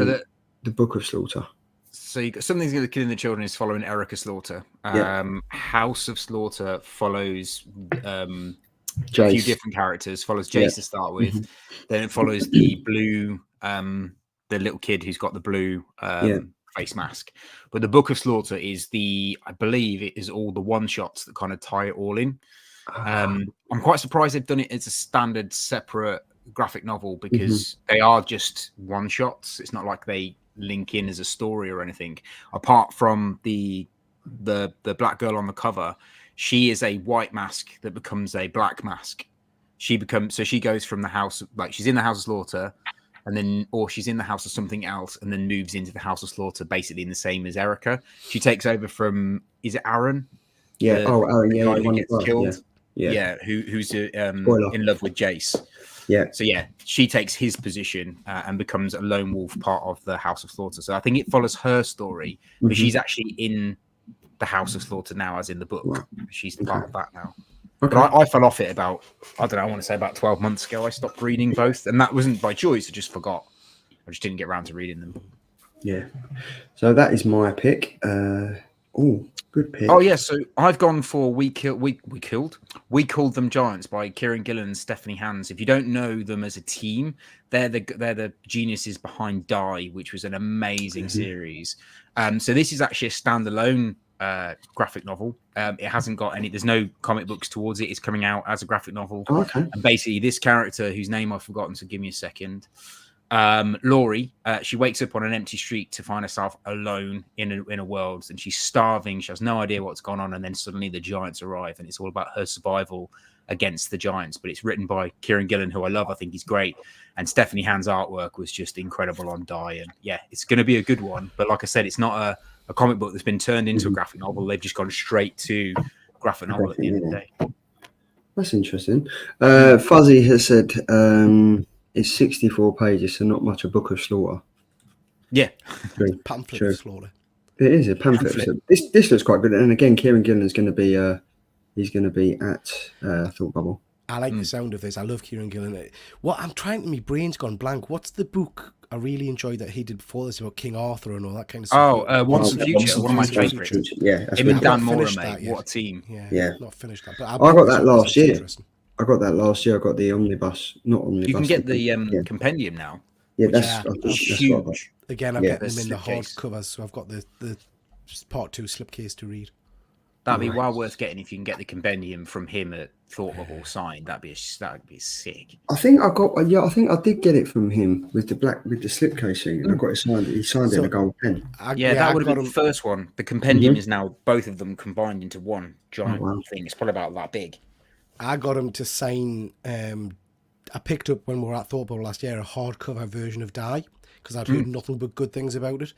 the Book of Slaughter. So you got Something's Killing the Children is following Erica Slaughter. House of Slaughter follows a few different characters. Follows Jace to start with. Then it follows the blue, the little kid who's got the blue face mask. But the Book of Slaughter is I believe it is all the one shots that kind of tie it all in. I'm quite surprised they've done it as a standard separate graphic novel because they are just one shots. It's not like they link in as a story or anything. Apart from the black girl on the cover, she is a white mask that becomes a black mask. She goes from the house, like she's in the House of Slaughter, and then or she's in the House of something else, and then moves into the House of Slaughter, basically in the same as Erica. She takes over from, is it Aaron? Yeah. Aaron. Yeah, who gets killed. Yeah. Who's in love with Jace. Yeah. So yeah, she takes his position and becomes a lone wolf part of the House of Slaughter. So I think it follows her story, but she's actually in the House of Slaughter now, as in the book. Wow. She's part of that now. Okay. But I fell off it about, I don't know, I want to say about 12 months ago. I stopped reading both, and that wasn't by choice. I just forgot. I just didn't get around to reading them. Yeah. So that is my pick. Good pick. Oh yeah, so I've gone for We Called Them Giants by Kieran Gillen and Stephanie Hans. If you don't know them as a team, they're the geniuses behind Die, which was an amazing series. So this is actually a standalone graphic novel. It hasn't got any. There's no comic books towards it. It's coming out as a graphic novel. Oh, okay. And basically, this character whose name I've forgotten, so give me a second. Laurie, she wakes up on an empty street to find herself alone in a world, and she's starving. She has no idea what's gone on, and then suddenly the giants arrive, and it's all about her survival against the giants. But it's written by Kieran Gillen, who I love. I think he's great, and Stephanie Hans' artwork was just incredible on Die. And yeah, it's going to be a good one. But like I said, it's not a comic book that's been turned into a graphic novel. They've just gone straight to graphic novel at the end of the day. That's interesting. Fuzzy has said. It's 64 pages, so not much a Book of Slaughter. Yeah. Pamphlet of Slaughter. It is a pamphlet. So this looks quite good. And again, Kieran Gillen is going to be he's going to be at Thought Bubble. I like the sound of this. I love Kieran Gillen. My brain's gone blank. What's the book I really enjoyed that he did before this about King Arthur and all that kind of stuff? Once in the Future, one of my favourites. Yeah, him and Dan Mora, mate. What a team. Yeah. Not finished that. But I got that last year. I got the omnibus, not omnibus. You can get the compendium now. Yeah, that's huge. Again, I've got them in the hardcovers, so I've got the part 2 slipcase to read. That'd be well worth getting if you can get the compendium from him at Thought Bubble signed. That'd be sick. I think I did get it from him with the slipcase thing, and I got it signed. He signed it in a gold pen. That would have been the first one. The compendium is now both of them combined into one giant thing. It's probably about that big. I got him to sign. I picked up when we were at Thought Bubble last year a hardcover version of Die because I'd heard nothing but good things about it.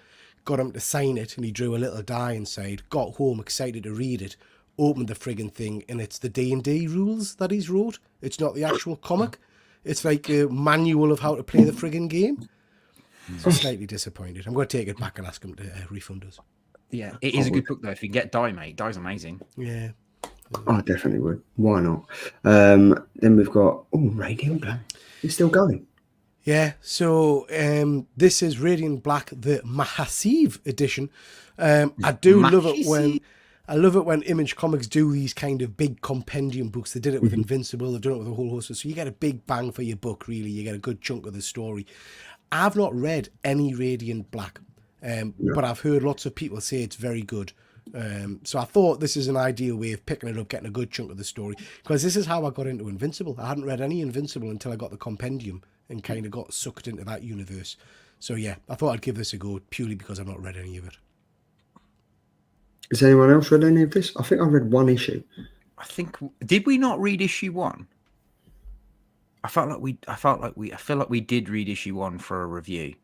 Got him to sign it, and he drew a little die inside. Got home excited to read it. Opened the frigging thing, and it's the D&D rules that he's wrote. It's not the actual comic. It's like a manual of how to play the frigging game. So slightly disappointed. I'm going to take it back and ask him to refund us. Yeah, it is a good book though. If you get Die, mate, Die's amazing. Yeah. I definitely would. Why not? Then we've got Radiant Black. It's still going. Yeah. So this is Radiant Black, the Mahasiv edition. I do love it when Image Comics do these kind of big compendium books. They did it with Invincible. They've done it with a whole host of. So you get a big bang for your buck. Really, you get a good chunk of the story. I've not read any Radiant Black, but I've heard lots of people say it's very good. So I thought this is an ideal way of picking it up, getting a good chunk of the story, because this is how I got into Invincible. I hadn't read any Invincible until I got the compendium and kind of got sucked into that universe. So yeah, I thought I'd give this a go purely because I've not read any of it. Has anyone else read any of this? I think I read one issue. Did we not read issue 1? I feel like we did read issue 1 for a review,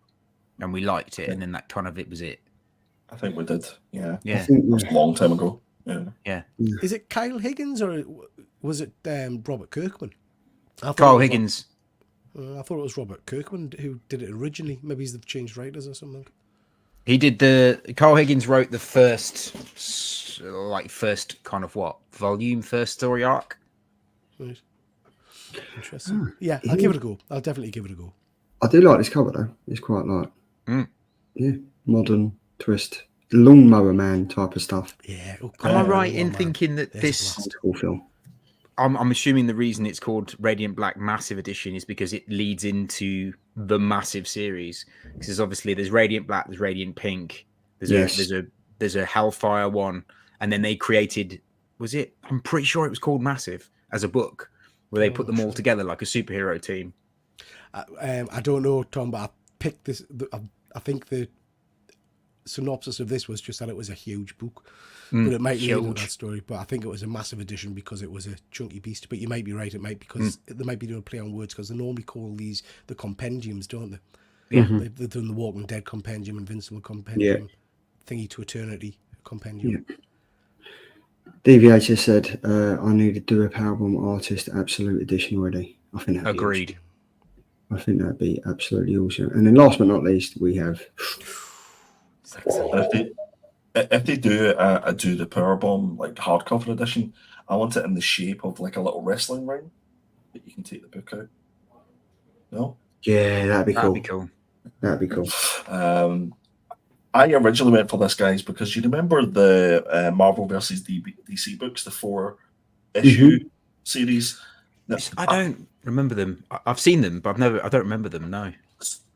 and we liked it, and then that kind of it was it. I think we did. Yeah. Yeah. think, That was a long time ago. Yeah. Is it Kyle Higgins or was it Robert Kirkman? Carl Higgins. I thought it was Robert Kirkman who did it originally. Maybe they've changed writers or something. He did Carl Higgins wrote the first kind of volume, first story arc. Right. Interesting. Yeah, I'll give it a go. I'll definitely give it a go. I do like this cover though. It's quite yeah, modern twist, lawnmower man type of stuff. Yeah. Am I right in thinking that this cool film? I'm assuming the reason it's called Radiant Black Massive Edition is because it leads into the massive series. Because obviously there's Radiant Black, there's Radiant Pink, there's a Hellfire one, and then they created, I'm pretty sure it was called Massive as a book, where they put them all together like a superhero team. I don't know, Tom, but I picked this. I think the synopsis of this was just that it was a huge book. But it might be that story. But I think it was a massive edition because it was a chunky beast. But you might be right. It might because they might be doing a play on words because they normally call these the compendiums, don't they? Yeah, they've done the Walking Dead compendium, Invincible compendium, Thingy to Eternity compendium. Yeah. DVH has said, "I need to do a Powerbomb Artist Absolute Edition already." I think that'd agreed. I think that'd be absolutely awesome. And then, last but not least, we have. If they do the Powerbomb like hardcover edition, I want it in the shape of like a little wrestling ring that you can take the book out. No? Yeah, that'd be cool. That'd be cool. I originally went for this, guys, because you remember the Marvel versus DC books, the 4-issue series. I don't remember them. I've seen them, but I don't remember them. No.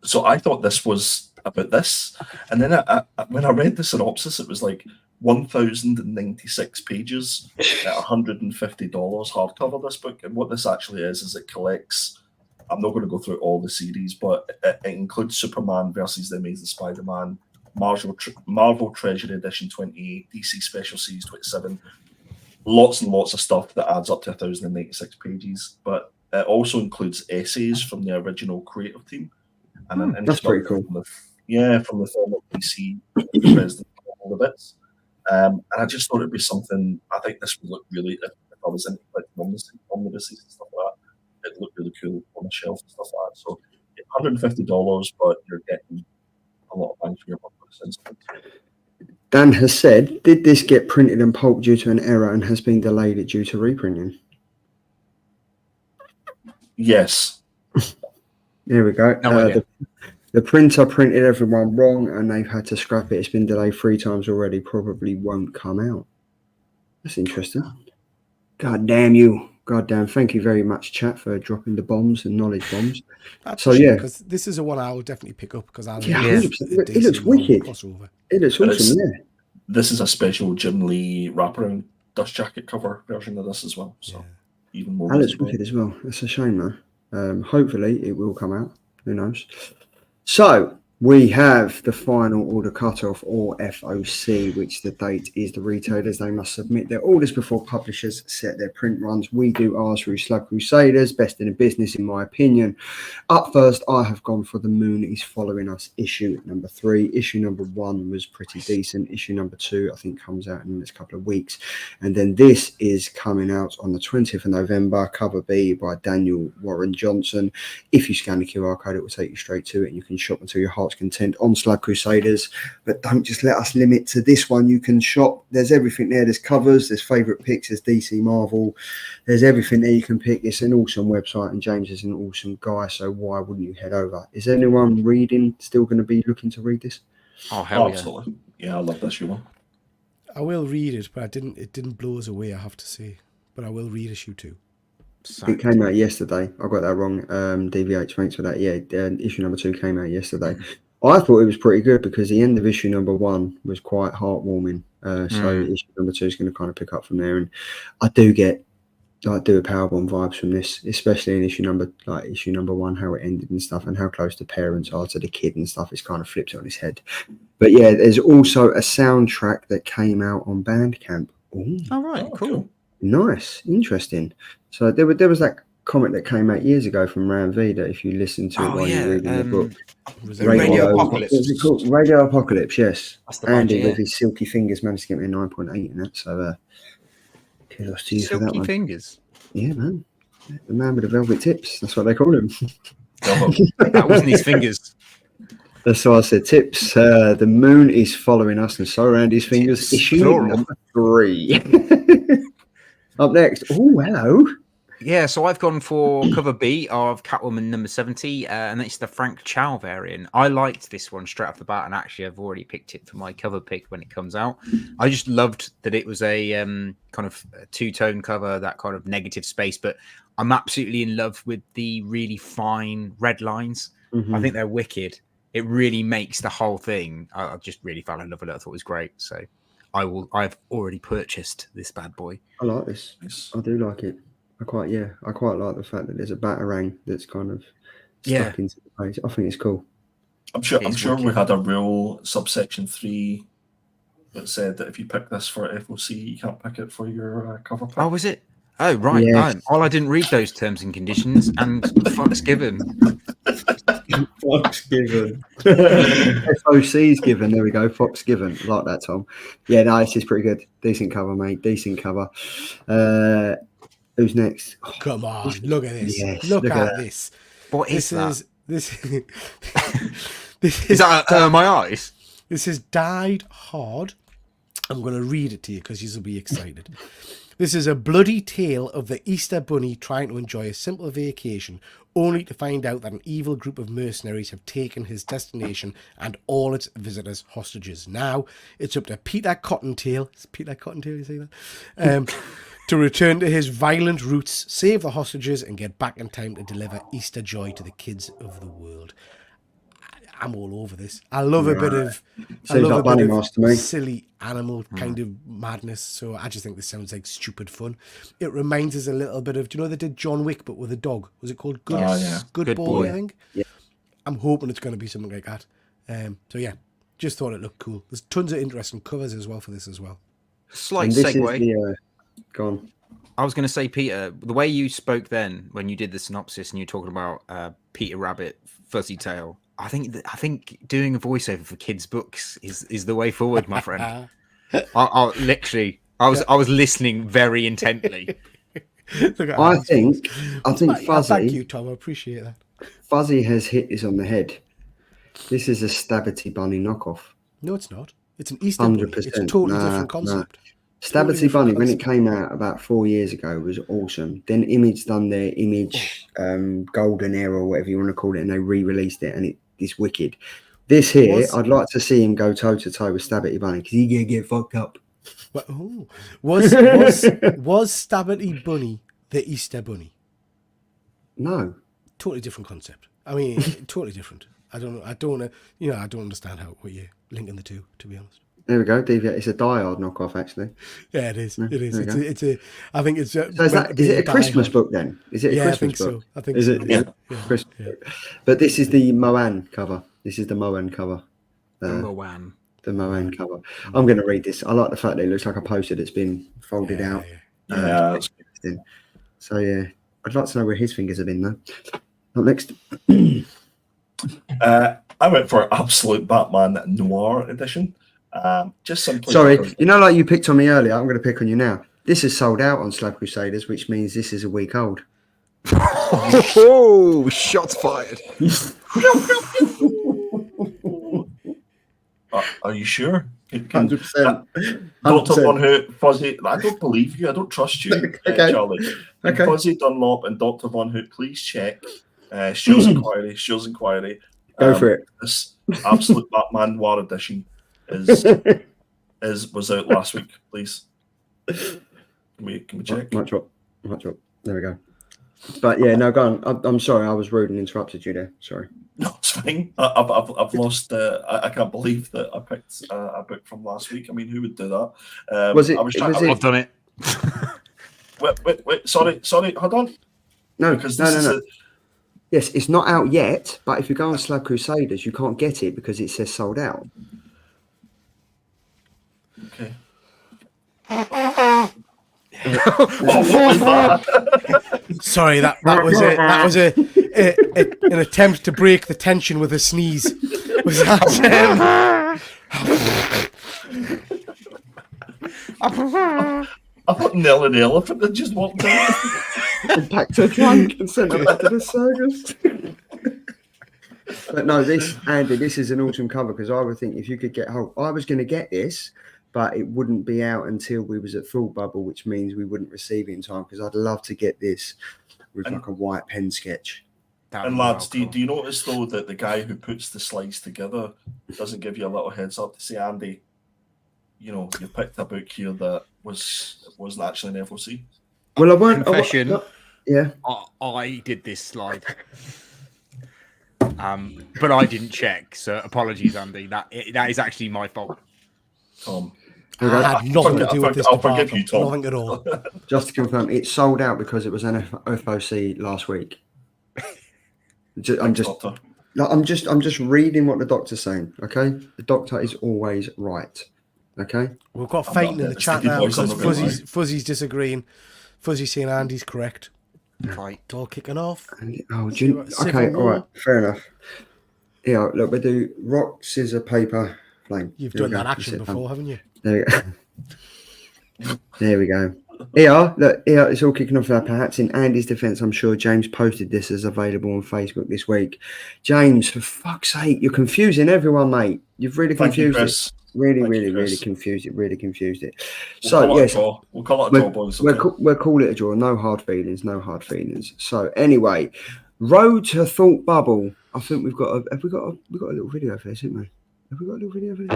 So I thought this was about this, and then when I read the synopsis, it was like 1,096 pages at $150 hardcover. This book, and what this actually is it collects. I'm not going to go through all the series, but it includes Superman versus the Amazing Spider-Man, Marvel Treasury Edition 28, DC Special Series 27. Lots and lots of stuff that adds up to 1,096 pages, but it also includes essays from the original creative team. And that's pretty cool. From the former DC president, all the bits. And I just thought it'd be something. I think this would look really, if I was into like omnibuses and stuff like that, it'd look really cool on the shelf and stuff like that. So $150, but you're getting a lot of bang for your buck for this instance. Dan has said, did this get printed in pulp due to an error and has been delayed due to reprinting? Yes. There we go. The printer printed everyone wrong and they've had to scrap it. It's been delayed 3 times already. Probably won't come out. That's interesting. God damn you. God damn. Thank you very much, chat, for dropping the bombs and knowledge bombs. Because this is a one I will definitely pick up because I love it looks wicked. Crossover. It looks awesome, This is a special Jim Lee wraparound dust jacket cover version of this as well. So even more. That looks wicked as well. That's a shame though. Hopefully it will come out. Who knows? So we have the final order cutoff, or FOC, which the date is the retailers. They must submit their orders before publishers set their print runs. We do ours through Slug Crusaders, best in the business, in my opinion. Up first, I have gone for The Moon is Following Us issue number 3. Issue number 1 was pretty decent. Issue number 2, I think, comes out in the next couple of weeks. And then this is coming out on the 20th of November, cover B by Daniel Warren Johnson. If you scan the QR code, it will take you straight to it, and you can shop until your heart's content on Slug Crusaders. But don't just let us limit to this one. You can shop. There's everything there. There's covers, there's favourite picks, there's DC Marvel. There's everything there you can pick. It's an awesome website, and James is an awesome guy, so why wouldn't you head over? Is anyone still going to be looking to read this? Oh, hell yeah. Absolutely. Yeah, I love this one. I will read it, but it didn't blow us away, I have to say. But I will read issue 2. It came out yesterday. I got that wrong. DVH, thanks for that. Yeah, issue number 2 came out yesterday. I thought it was pretty good because the end of issue number 1 was quite heartwarming. So issue number 2 is going to kind of pick up from there. And I do a Powerbomb vibes from this, especially in issue number 1, how it ended and stuff, and how close the parents are to the kid and stuff. It's kind of flipped on his head. But yeah, there's also a soundtrack that came out on Bandcamp. All right, cool. Nice, interesting. So there was that comic that came out years ago from Ram V that if you listen to it while you're reading the book. Radio Apocalypse. What's it called? Radio Apocalypse, yes. That's the Andy budget, with his silky fingers managed to get me a 9.8 in that, so kudos to you for that Silky one. fingers. Yeah, man. The man with the velvet tips. That's what they call him. That wasn't his fingers. That's why I said tips. The moon is following us, and so are Andy's fingers. Tips, Issue plural. number 3. Up next. Oh, hello. Yeah, so I've gone for cover B of Catwoman number 70, and it's the Frank Chow variant. I liked this one straight off the bat, and actually I've already picked it for my cover pick when it comes out. I just loved that it was a kind of two-tone cover, that kind of negative space, but I'm absolutely in love with the really fine red lines. I think they're wicked. It really makes the whole thing. I just really fell in love with it. I thought it was great. So I've already purchased this bad boy. I like this. I do like it. I quite like the fact that there's a batarang that's kind of stuck into the page. I think it's cool. I'm sure we had a rule subsection 3 that said that if you pick this for FOC, you can't pick it for your cover pick. Oh, was it? Oh, right. Yes. I didn't read those terms and conditions, and fuck's given. Fox given. FOC's given. There we go. Fox given. Like that, Tom. Yeah, no, this is pretty good. Decent cover, mate. Decent cover. Who's next? Oh, come on, look at this. Yes, look at this. What is that? This Is that my eyes? This is Died Hard. I'm going to read it to you because you'll be excited. This is a bloody tale of the Easter Bunny trying to enjoy a simple vacation, only to find out that an evil group of mercenaries have taken his destination and all its visitors hostages. Now, it's up to Peter Cottontail. Is Peter Cottontail, you see that? To return to his violent roots, save the hostages, and get back in time to deliver Easter joy to the kids of the world. I'm all over this. I love a bit of, silly animal kind of madness. So I just think this sounds like stupid fun. It reminds us a little bit of, do you know they did John Wick but with a dog? Was it called Good Boy? I think. Yeah. I'm hoping it's going to be something like that. So yeah, just thought it looked cool. There's tons of interesting covers as well for this as well. Slight segue. Go on. I was going to say, Peter, the way you spoke then when you did the synopsis and you were talking about Peter Rabbit, Fuzzy Tail, I think doing a voiceover for kids' books is the way forward, my friend. I was listening very intently. I think Fuzzy. Thank you, Tom. I appreciate that. Fuzzy has hit this on the head. This is a Stabbity Bunny knockoff. No, it's not. It's an Easter bunny. It's a totally different concept. Stabbity Bunny, when it came out about 4 years ago, was awesome. Then Image done their Image Golden Era or whatever you want to call it, and they re-released it, and it's wicked. This here, I'd like to see him go toe-to-toe with Stabbity Bunny because he's going to get fucked up. Was Stabbity Bunny the Easter Bunny? No. Totally different concept. I mean, totally different. I don't understand what you're linking the two, to be honest. There we go. It's a Die Hard knockoff, actually. Yeah, it is. It is. I think it's. So is it a Christmas book then? Is it a Christmas book? So. I think is so. It? Yeah. Christmas book. But this is the Moan cover. The Moan cover. The Moan cover. I'm going to read this. I like the fact that it looks like a poster that's been folded out. Yeah. So yeah, I'd like to know where his fingers have been though. Up next. I went for Absolute Batman Noir edition. Just simply. Sorry, like you picked on me earlier. I'm going to pick on you now. This is sold out on Slab Crusaders, which means this is a week old. Oh, shots fired! Are you sure? 100%. Dr. Von Hoot, Fuzzy. I don't believe you. I don't trust you, Okay. Charlie. Okay. Fuzzy Dunlop and Dr. Von Hoot, please check. Show's inquiry. Go for it. This Absolute Batman Noir edition was out last week, please. Can we check? Might drop. There we go. But yeah, no, go on. I'm sorry, I was rude and interrupted you there. Sorry. No, it's fine. I've lost. I can't believe that I picked a book from last week. I mean, who would do that? I've done it. Wait. Sorry. Hold on. No, because no. Yes, it's not out yet. But if you go on Slab Crusaders, you can't get it because it says sold out. Okay. What was that? Sorry, that was an attempt to break the tension with a sneeze. Was that? I thought Nelly the elephant had just walked in. And packed her trunk and sent her back to the circus. But no, Andy, this is an awesome cover because I would think if you could get hold, I was going to get this, but it wouldn't be out until we was at Thought Bubble, which means we wouldn't receive it in time because I'd love to get this with like a white pen sketch. And lads, do you notice though that the guy who puts the slides together doesn't give you a little heads up to say, Andy, you picked a book here that wasn't actually an FOC? Well, I won't. Confession. Yeah, I did this slide, but I didn't check. So apologies, Andy. That is actually my fault. Tom, I had nothing to do with this. I'll forgive you, Tom. Nothing at all. Just to confirm, it sold out because it was an FOC last week. I'm just reading what the doctor's saying. Okay, the doctor is always right. Okay, we've got fighting in the chat now because Fuzzy's disagreeing. Fuzzy's saying Andy's correct. Right, it's all kicking off. Okay, all right, fair enough. Yeah, look, we do rock, scissor, paper, flame. You've done that action before, haven't you? There we go. There we go. Here, look, here, it's all kicking off. Perhaps in Andy's defence, I'm sure James posted this as available on Facebook this week. James, for fuck's sake, you're confusing everyone, mate. You've really confused it. Really confused it. Really confused it. So yes, we'll call it a draw, boys. We'll call it a draw. No hard feelings. No hard feelings. So anyway, road to Thought Bubble. I think we've got a little video for this, haven't we? Have we got a little video for this?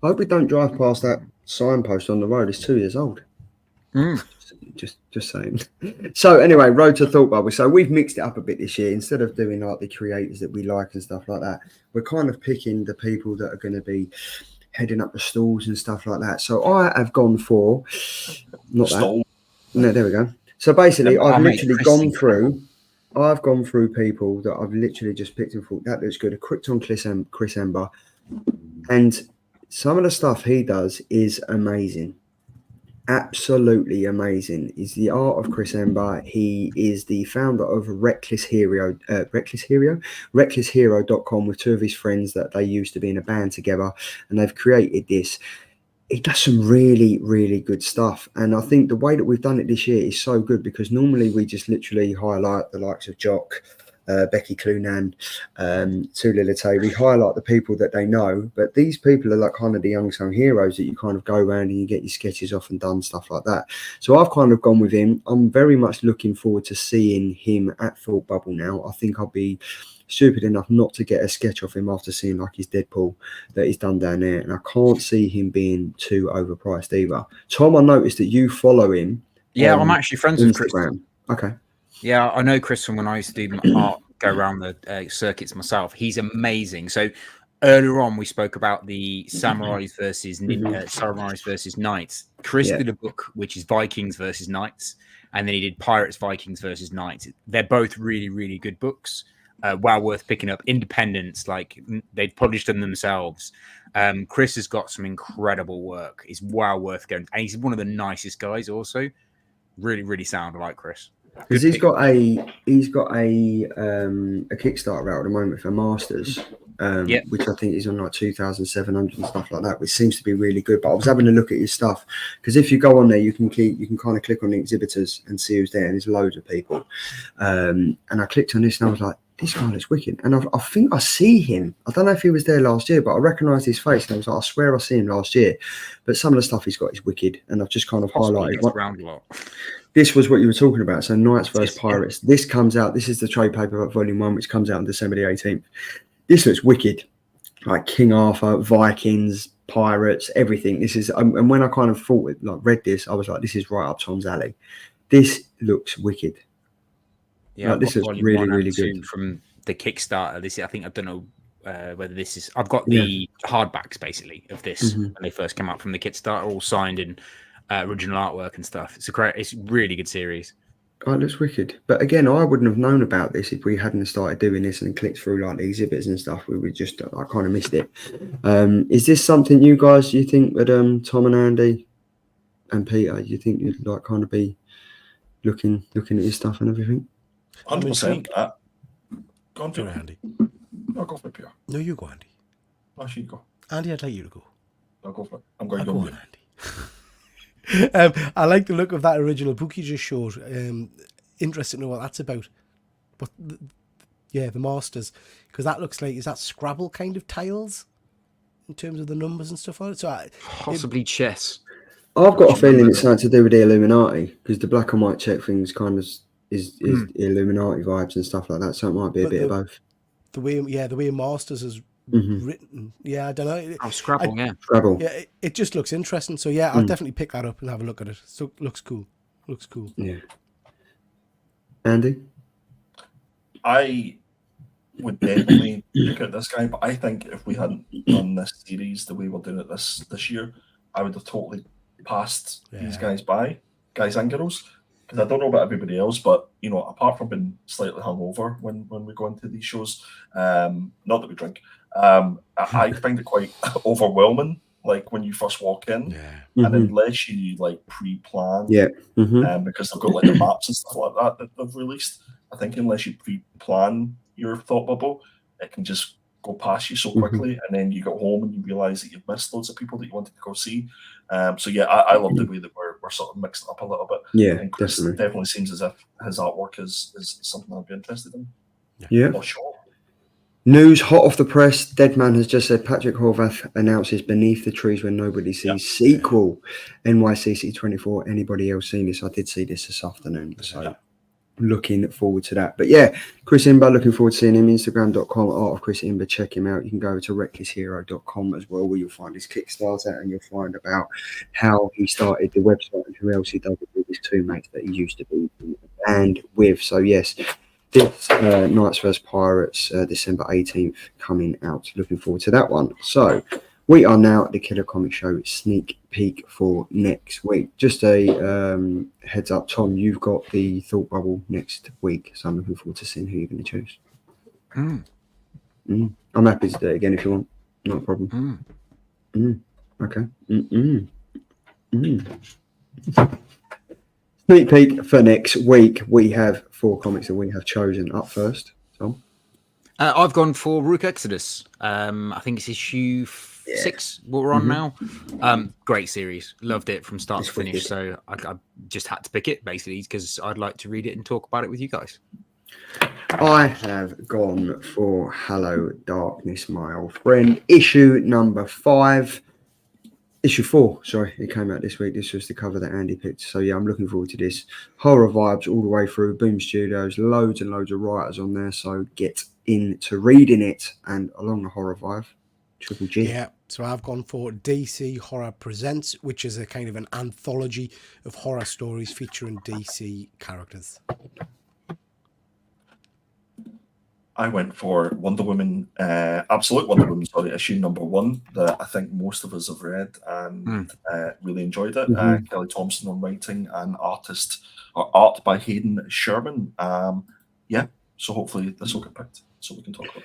I hope we don't drive past that signpost on the road. It's 2 years old. Just saying. So anyway, road to Thought Bubble. So we've mixed it up a bit this year. Instead of doing like the creators that we like and stuff like that, we're kind of picking the people that are going to be heading up the stalls and stuff like that. So I have gone for not that. No, there we go. So basically, I've gone through people that I've literally just picked and thought that looks good. A Krypton Chris Ember, and some of the stuff he does is amazing. Absolutely amazing. He's the art of Chris Ember. He is the founder of Reckless Hero, recklesshero.com, with two of his friends that they used to be in a band together, and they've created this. He does some really, really good stuff. And I think the way that we've done it this year is so good because normally we just literally highlight the likes of Jock, Becky Clunan, Tulilate. We highlight the people that they know, but these people are like kind of the unsung heroes that you kind of go around and you get your sketches off and done stuff like that. So I've kind of gone with him. I'm very much looking forward to seeing him at Thought Bubble now. I think I'll be stupid enough not to get a sketch off him after seeing like his Deadpool that he's done down there, and I can't see him being too overpriced either. Tom, I noticed that you follow him. Yeah, I'm actually friends with Chris. Okay. Yeah, I know Chris from when I used to do art, go around the circuits myself. He's amazing. So earlier on, we spoke about the samurais versus knights. Chris did a book which is Vikings versus Knights, and then he did Pirates, Vikings versus Knights. They're both really, really good books. Well worth picking up. Independents, like they've published them themselves. Chris has got some incredible work. It's well worth going. And he's one of the nicest guys. Also, really, really sound. I like Chris. Because he's got a Kickstarter out at the moment for Masters, which I think is on like 2,700 and stuff like that, which seems to be really good. But I was having a look at his stuff because if you go on there, you can kind of click on the exhibitors and see who's there, and there's loads of people. And I clicked on this and I was like, this guy looks wicked. And I think I see him. I don't know if he was there last year, but I recognised his face and I was like, I swear I see him last year. But some of the stuff he's got is wicked, and I've just kind of highlighted. Around a lot. This was what you were talking about. So Knights vs Pirates. This comes out. This is the trade paperback volume 1, which comes out on December the 18th. This looks wicked. Like King Arthur, Vikings, pirates, everything. This is, and when I kind of read this, I was like, this is right up Tom's alley. This looks wicked. Yeah, this is really, really good. From the Kickstarter. This, I think, I don't know whether this is. I've got the hardbacks basically of this when they first came out from the Kickstarter, all signed in original artwork and stuff. It's a really good series. Oh, it looks wicked. But again, I wouldn't have known about this if we hadn't started doing this and clicked through like the exhibits and stuff. We would just, I kind of missed it. Is this something you think that Tom and Andy and Peter, you think you'd like kind of be looking at his stuff and everything? 100%. Go on, Andy. No, go for it, Peter. No, you go, Andy. No, you go. Andy, I'd like you to go. No, go for it. I'm going to go go. On, Andy. I like the look of that original book you just showed. Interested to know what that's about. But the Masters, because that looks like, is that Scrabble kind of tiles in terms of the numbers and stuff on it? So possibly chess. I've got a feeling it's something to do with the Illuminati, because the black and white check things kind of is Illuminati vibes and stuff like that. So it might be a bit of both. The way Masters is written, I don't know. Scrabble, Scrabble. Yeah, it just looks interesting. So yeah, I'll definitely pick that up and have a look at it. So looks cool. Yeah. Andy? I would definitely look at this guy, but I think if we hadn't done this series the way we're doing it this year, I would have totally passed these guys and girls, because I don't know about everybody else, but apart from being slightly hungover when we go into these shows, not that we drink, I find it quite overwhelming. Like when you first walk in, and unless you like pre-plan, because they've got like the maps and stuff like that they've released, I think unless you pre-plan your thought bubble, it can just go past you so quickly, and then you get home and you realise that you've missed loads of people that you wanted to go see. So yeah, I love the way that we're sort of mixing up a little bit. Yeah, and Chris definitely seems as if his artwork is something I'd be interested in. Yeah. For sure. News hot off the press. Deadman has just said Patrick Horvath announces Beneath the Trees When Nobody Sees sequel. NYCC 24. Anybody else seen this? I did see this afternoon. So looking forward to that. But yeah, Chris Imber, looking forward to seeing him. Instagram.com, Art of Chris Imber. Check him out. You can go over to recklesshero.com as well, where you'll find his Kickstarter and you'll find about how he started the website and who else he does it with his two mates that he used to be in a band with. So yes, this Knights vs Pirates, December 18th, coming out. Looking forward to that one. So we are now at the Killer Comic Show sneak peek for next week. Just a heads up, Tom, you've got the Thought Bubble next week, so I'm looking forward to seeing who you're going to choose. I'm happy to do it again if you want. Not a problem. Okay. Sneak peek for next week. We have 4 comics that we have chosen. Up first, Tom. I've gone for Rook Exodus. I think it's issue 6 what we're on now. Great series. Loved it from start to finish. So I just had to pick it basically because I'd like to read it and talk about it with you guys. I have gone for Hello Darkness, my old friend. Issue number 5. Issue 4, sorry, it came out this week. This was the cover that Andy picked. So yeah, I'm looking forward to this. Horror vibes all the way through. Boom Studios, loads and loads of writers on there. So get into reading it. And along the horror vibe, Triple G. Yeah, so I've gone for DC Horror Presents, which is a kind of an anthology of horror stories featuring DC characters. I went for Wonder Woman, Absolute Wonder Woman, issue number 1 that I think most of us have read and really enjoyed it. Kelly Thompson on writing and art by Hayden Sherman. So hopefully this will get picked so we can talk about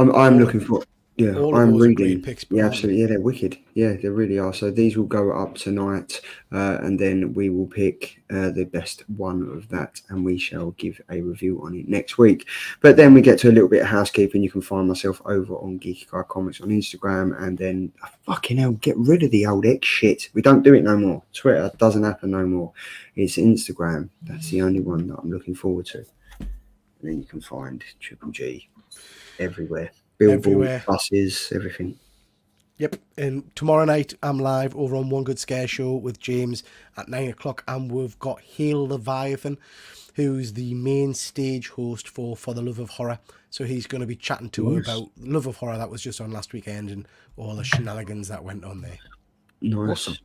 it. I'm looking for. Yeah, I'm reading. Picks, yeah, absolutely. Yeah, they're wicked. Yeah, they really are. So these will go up tonight, and then we will pick the best one of that, and we shall give a review on it next week. But then we get to a little bit of housekeeping. You can find myself over on Geeky Guy Comics on Instagram, and then fucking hell, get rid of the old X shit. We don't do it no more. Twitter doesn't happen no more. It's Instagram. That's the only one that I'm looking forward to. And then you can find Triple G everywhere. Billboard, buses, everything. Yep. And tomorrow night I'm live over on One Good Scare Show with James at 9 o'clock, and we've got Hale Leviathan, who's the main stage host for the Love of Horror. So he's going to be chatting to her about Love of Horror that was just on last weekend and all the shenanigans that went on there. Nice. Awesome.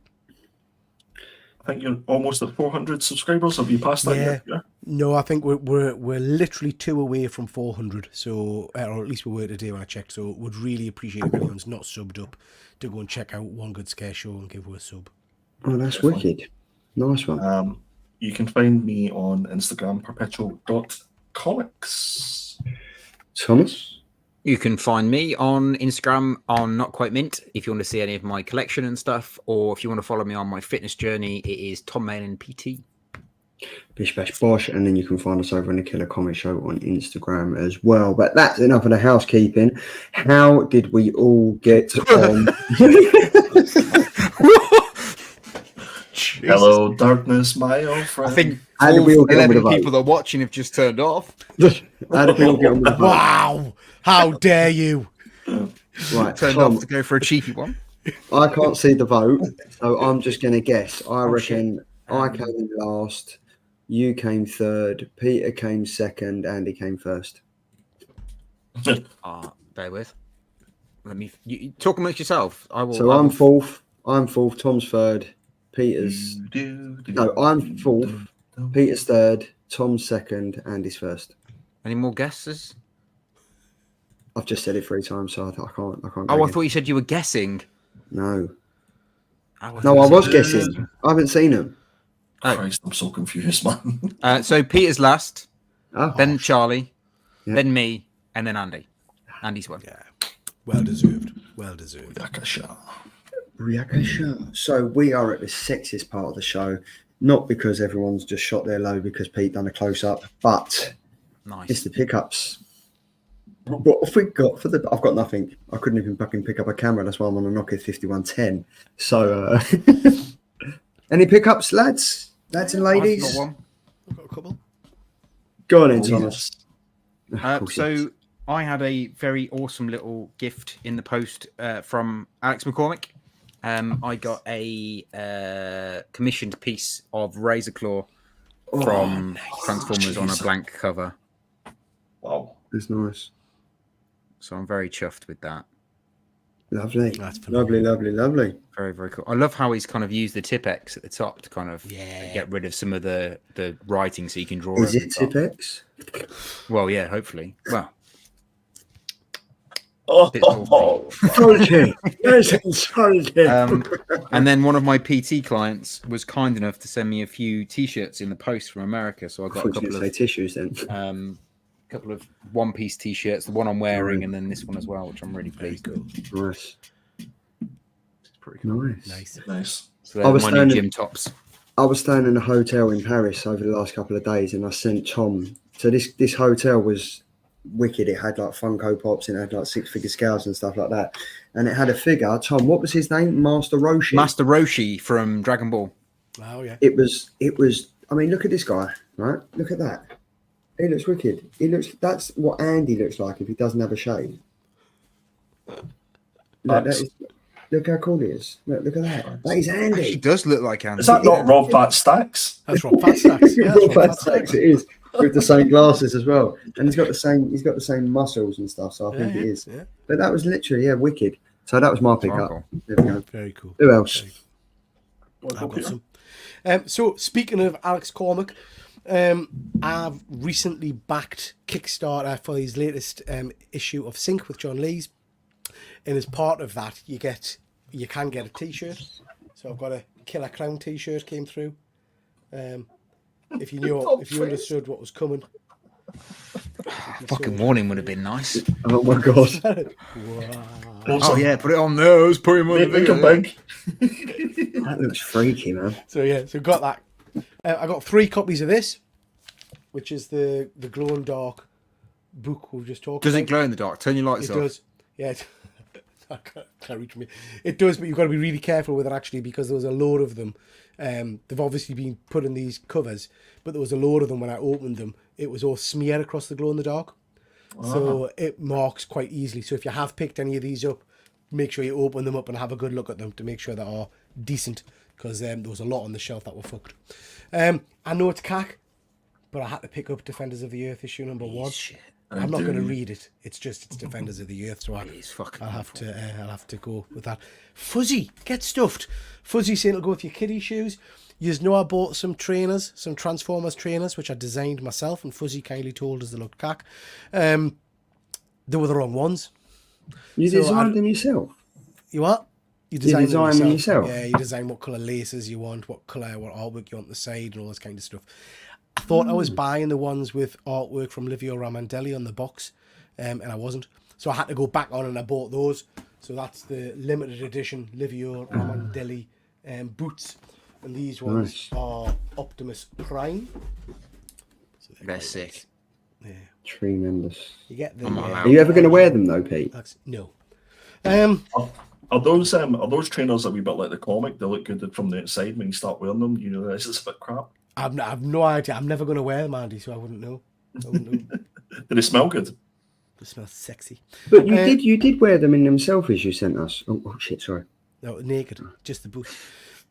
I think you're almost at 400 subscribers. Have you passed that yet? Yeah. No, I think we're literally 2 away from 400. So, or at least we were today when I checked. So, would really appreciate if anyone's not subbed up to go and check out One Good Scare Show and give her a sub. Oh, that's wicked. Nice one. You can find me on Instagram, perpetual.comics. Thomas? You can find me on Instagram on Not Quite Mint if you want to see any of my collection and stuff, or if you want to follow me on my fitness journey, it is Tom Malin PT. Bish Bash Bosh, and then you can find us over on the Killer Comic Show on Instagram as well. But that's enough of the housekeeping. How did we all get on? Hello, darkness, my old friend. I think How did we all get on with 11 the people that are watching have just turned off. How did we all get on with the vote? Wow! How dare you? Right, Turned Tom, off to go for a cheeky one. I can't see the vote, so I'm just going to guess. I shit. reckon I came in last, you came third, Peter came second, Andy came first. Bear with. Let me talk amongst yourself. So I'm fourth, Tom's third, Peter's... No, I'm fourth, Peter's third, Tom's second, Andy's first. Any more guesses? I've just said it 3 times, so I can't go I again. thought you said you were guessing. No, I was guessing. I haven't seen them. Christ, I'm so confused, man. So Peter's last, Oh, then Charlie, Yeah. then me, and then Andy. Andy's won. Yeah. Well deserved. Well deserved. Ryakasha. So we are at the sexiest part of the show, not because everyone's just shot their low because Pete done a close-up, but Nice. it's the pickups. What have we got for the... I've got nothing. I couldn't even fucking pick up a camera. That's why I'm on a Nokia 5110. So, any pickups, lads? Lads and ladies? I've got one. I've got a couple. Go on in, Thomas. Of course it is. So I had a very awesome little gift in the post from Alex McCormick. I got a commissioned piece of Razor Claw from Transformers on a blank cover. Wow. It's nice. So I'm very chuffed with that. Lovely. That's phenomenal. Lovely, lovely, lovely. Very, very cool. I love how he's kind of used the Tipex at the top to kind of Yeah. get rid of some of the writing so you can draw Is over it the top. Tipex? Well, yeah, hopefully. Well, bit Oh, Salty. Yes, it's salty. and then one of my PT clients was kind enough to send me a few T-shirts in the post from America. So I I got a thought you were couple going to of say tissues then. couple of one-piece T-shirts, the one I'm wearing, and then this one as well, which I'm really pleased with. Nice. It's pretty cool. Nice. nice. So they're my new gym tops. I was staying in a hotel in Paris over the last couple of days, and I sent Tom. So this hotel was wicked. It had like Funko Pops, and it had like 6-figure scales and stuff like that. And it had a figure. Tom, what was his name? Master Roshi. Master Roshi from Dragon Ball. Oh yeah. It was. I mean, look at this guy, right? Look at that. He looks wicked. That's what Andy looks like if he doesn't have a shave. Look how cool he is. Look at that. That is He Andy. does look like Andy. Is that not Rob Fat Stacks? That's Rob Fatstacks. Yeah, Rob that's Rob Fatstacks, it is, with the same glasses as well, and he's got the same muscles and stuff. So I think it is. Yeah. But that was literally wicked. So that was my pickup. Cool. There we go. Very cool. Who else? I've got some. So speaking of Alex Cormack, I've recently backed Kickstarter for his latest issue of Sync with John Lees, and as part of that, you can get a T-shirt. So I've got a Killer Clown T-shirt came through. If you understood what was coming, Fucking warning would have been nice. Oh my god! wow. Oh yeah, put it on there. Let's put him on the Make video. a big. That looks freaky, man. So got that. I got 3 copies of this, which is the glow in dark book we've just talked Does about. it glow in the dark? Turn your lights It off. does. Yeah. I can't reach me. It does, but you've got to be really careful with it actually, because there was a load of them. They've obviously been put in these covers, but there was a load of them when I opened them. It was all smeared across the glow in the dark. So it marks quite easily. So if you have picked any of these up, make sure you open them up and have a good look at them to make sure they are decent, because there was a lot on the shelf that were fucked. I know it's cack, but I had to pick up Defenders of the Earth issue number 1. Shit. I'm not going to read it. It's Defenders of the Earth, so It's fucking. I'll have to go with that. Fuzzy, get stuffed. Fuzzy saying it'll go with your kiddie shoes. You know, I bought some trainers, some Transformers trainers, which I designed myself, and Fuzzy kindly told us they looked cack. They were the wrong ones. You So designed them yourself? You what? You design them yourself? Yeah, you design what colour laces you want, what artwork you want on the side, and all this kind of stuff. I thought I was buying the ones with artwork from Livio Ramondelli on the box, and I wasn't. So I had to go back on and I bought those. So that's the limited edition Livio Ramondelli boots. And these ones are Optimus Prime. So they're sick. Yeah. Tremendous. You get the, Are you ever going to wear them though, Pete? No. Are those trainers a wee bit like the comic? They look good from the outside. When you start wearing them, you realise it's a bit crap. I've no idea. I'm never going to wear them, Andy, so I wouldn't know. Do they smell good? They smell sexy. But you did wear them in them selfies you sent us. Oh shit, sorry. No, naked, just the boots.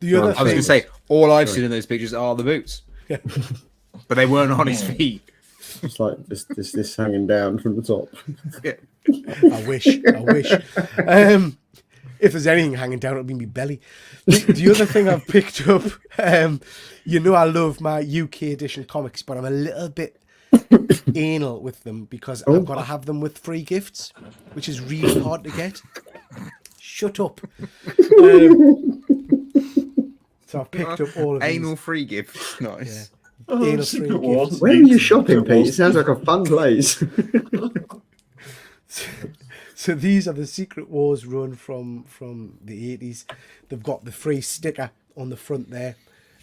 I was going to say, all I've seen in those pictures are the boots. But they weren't on his feet. It's like this hanging down from the top. I wish. If there's anything hanging down, it'll be my belly. The other thing I've picked up, I love my UK edition comics, but I'm a little bit anal with them because I've got to have them with free gifts, which is really hard to get. Shut up. So I've picked up all of these. Anal free gifts. Nice. Yeah. Anal free gifts. Where are you shopping, Pete? It sounds like a fun place. So these are the Secret Wars run from the 80s. They've got the free sticker on the front there.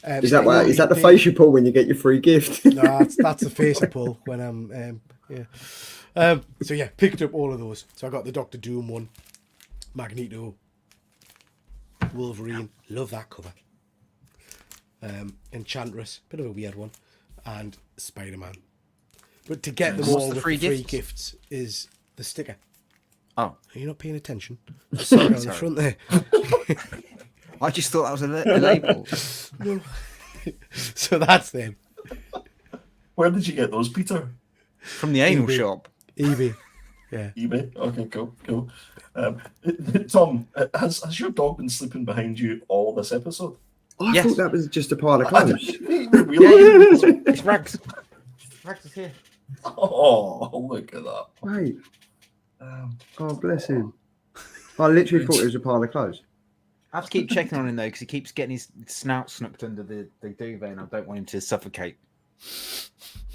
Is that the face you pull when you get your free gift? No, that's the face I pull when I'm picked up all of those. So I got the Doctor Doom one, Magneto, Wolverine, love that cover. Enchantress, bit of a weird one, and Spider-Man. But to get them all with free gifts is the sticker. Oh, are you not paying attention? Sorry, on the front there. I just thought that was a label. No. So that's them. Where did you get those, Peter? From the anal shop. eBay. Yeah. eBay. Okay, cool. Tom, has your dog been sleeping behind you all this episode? I thought that was just a pile of clothes. It's Rags. Rags is here. Oh, look at that. Right. Oh, bless him. I literally thought it was a pile of clothes. I have to keep checking on him though, because he keeps getting his snout snucked under the duvet, and I don't want him to suffocate.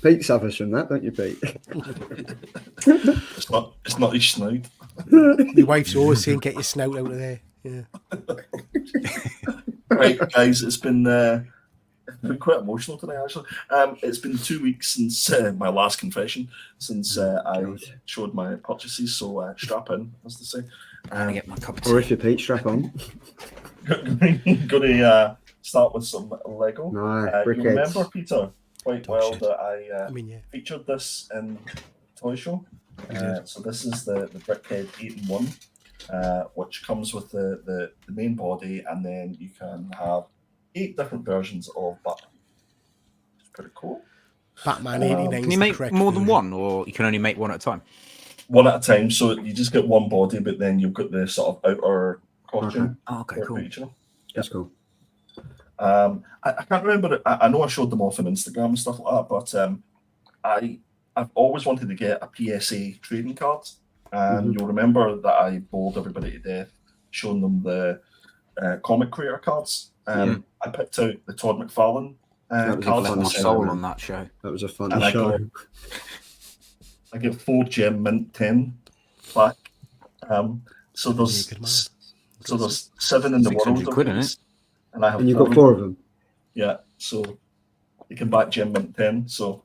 Pete suffers from that, don't you, Pete? It's not his snout. Your wife's always saying, "Get your snout out of there." Yeah. Right, guys, it's been quite emotional today. Actually, it's been 2 weeks since my last confession, since I showed my purchases. So strap in, as they say. I'm gonna get my cup of tea. Or if you're Pete, strap on. Gonna start with some Lego. No, you remember, Peter, quite well that I yeah. featured this in Toy Show. So this is the Brickhead 8-in-1, which comes with the main body, and then you can have 8 different versions of Batman. It's pretty cool. Batman 89. Can you make more than one, or you can only make one at a time? One at a time, so you just get one body, but then you've got the sort of outer costume. Okay, cool. That's cool. I can't remember. I know I showed them off on Instagram and stuff like that, but I've always wanted to get a PSA trading card, and you'll remember that I bowled everybody to death, showing them the comic creator cards. I picked out the Todd McFarlane cards. My soul on that show. That was a fun and show. I get 4 gem mint 10 back. So there's 7 in the world of these, and you've got 4 of them. Yeah, so you can back gem mint 10. So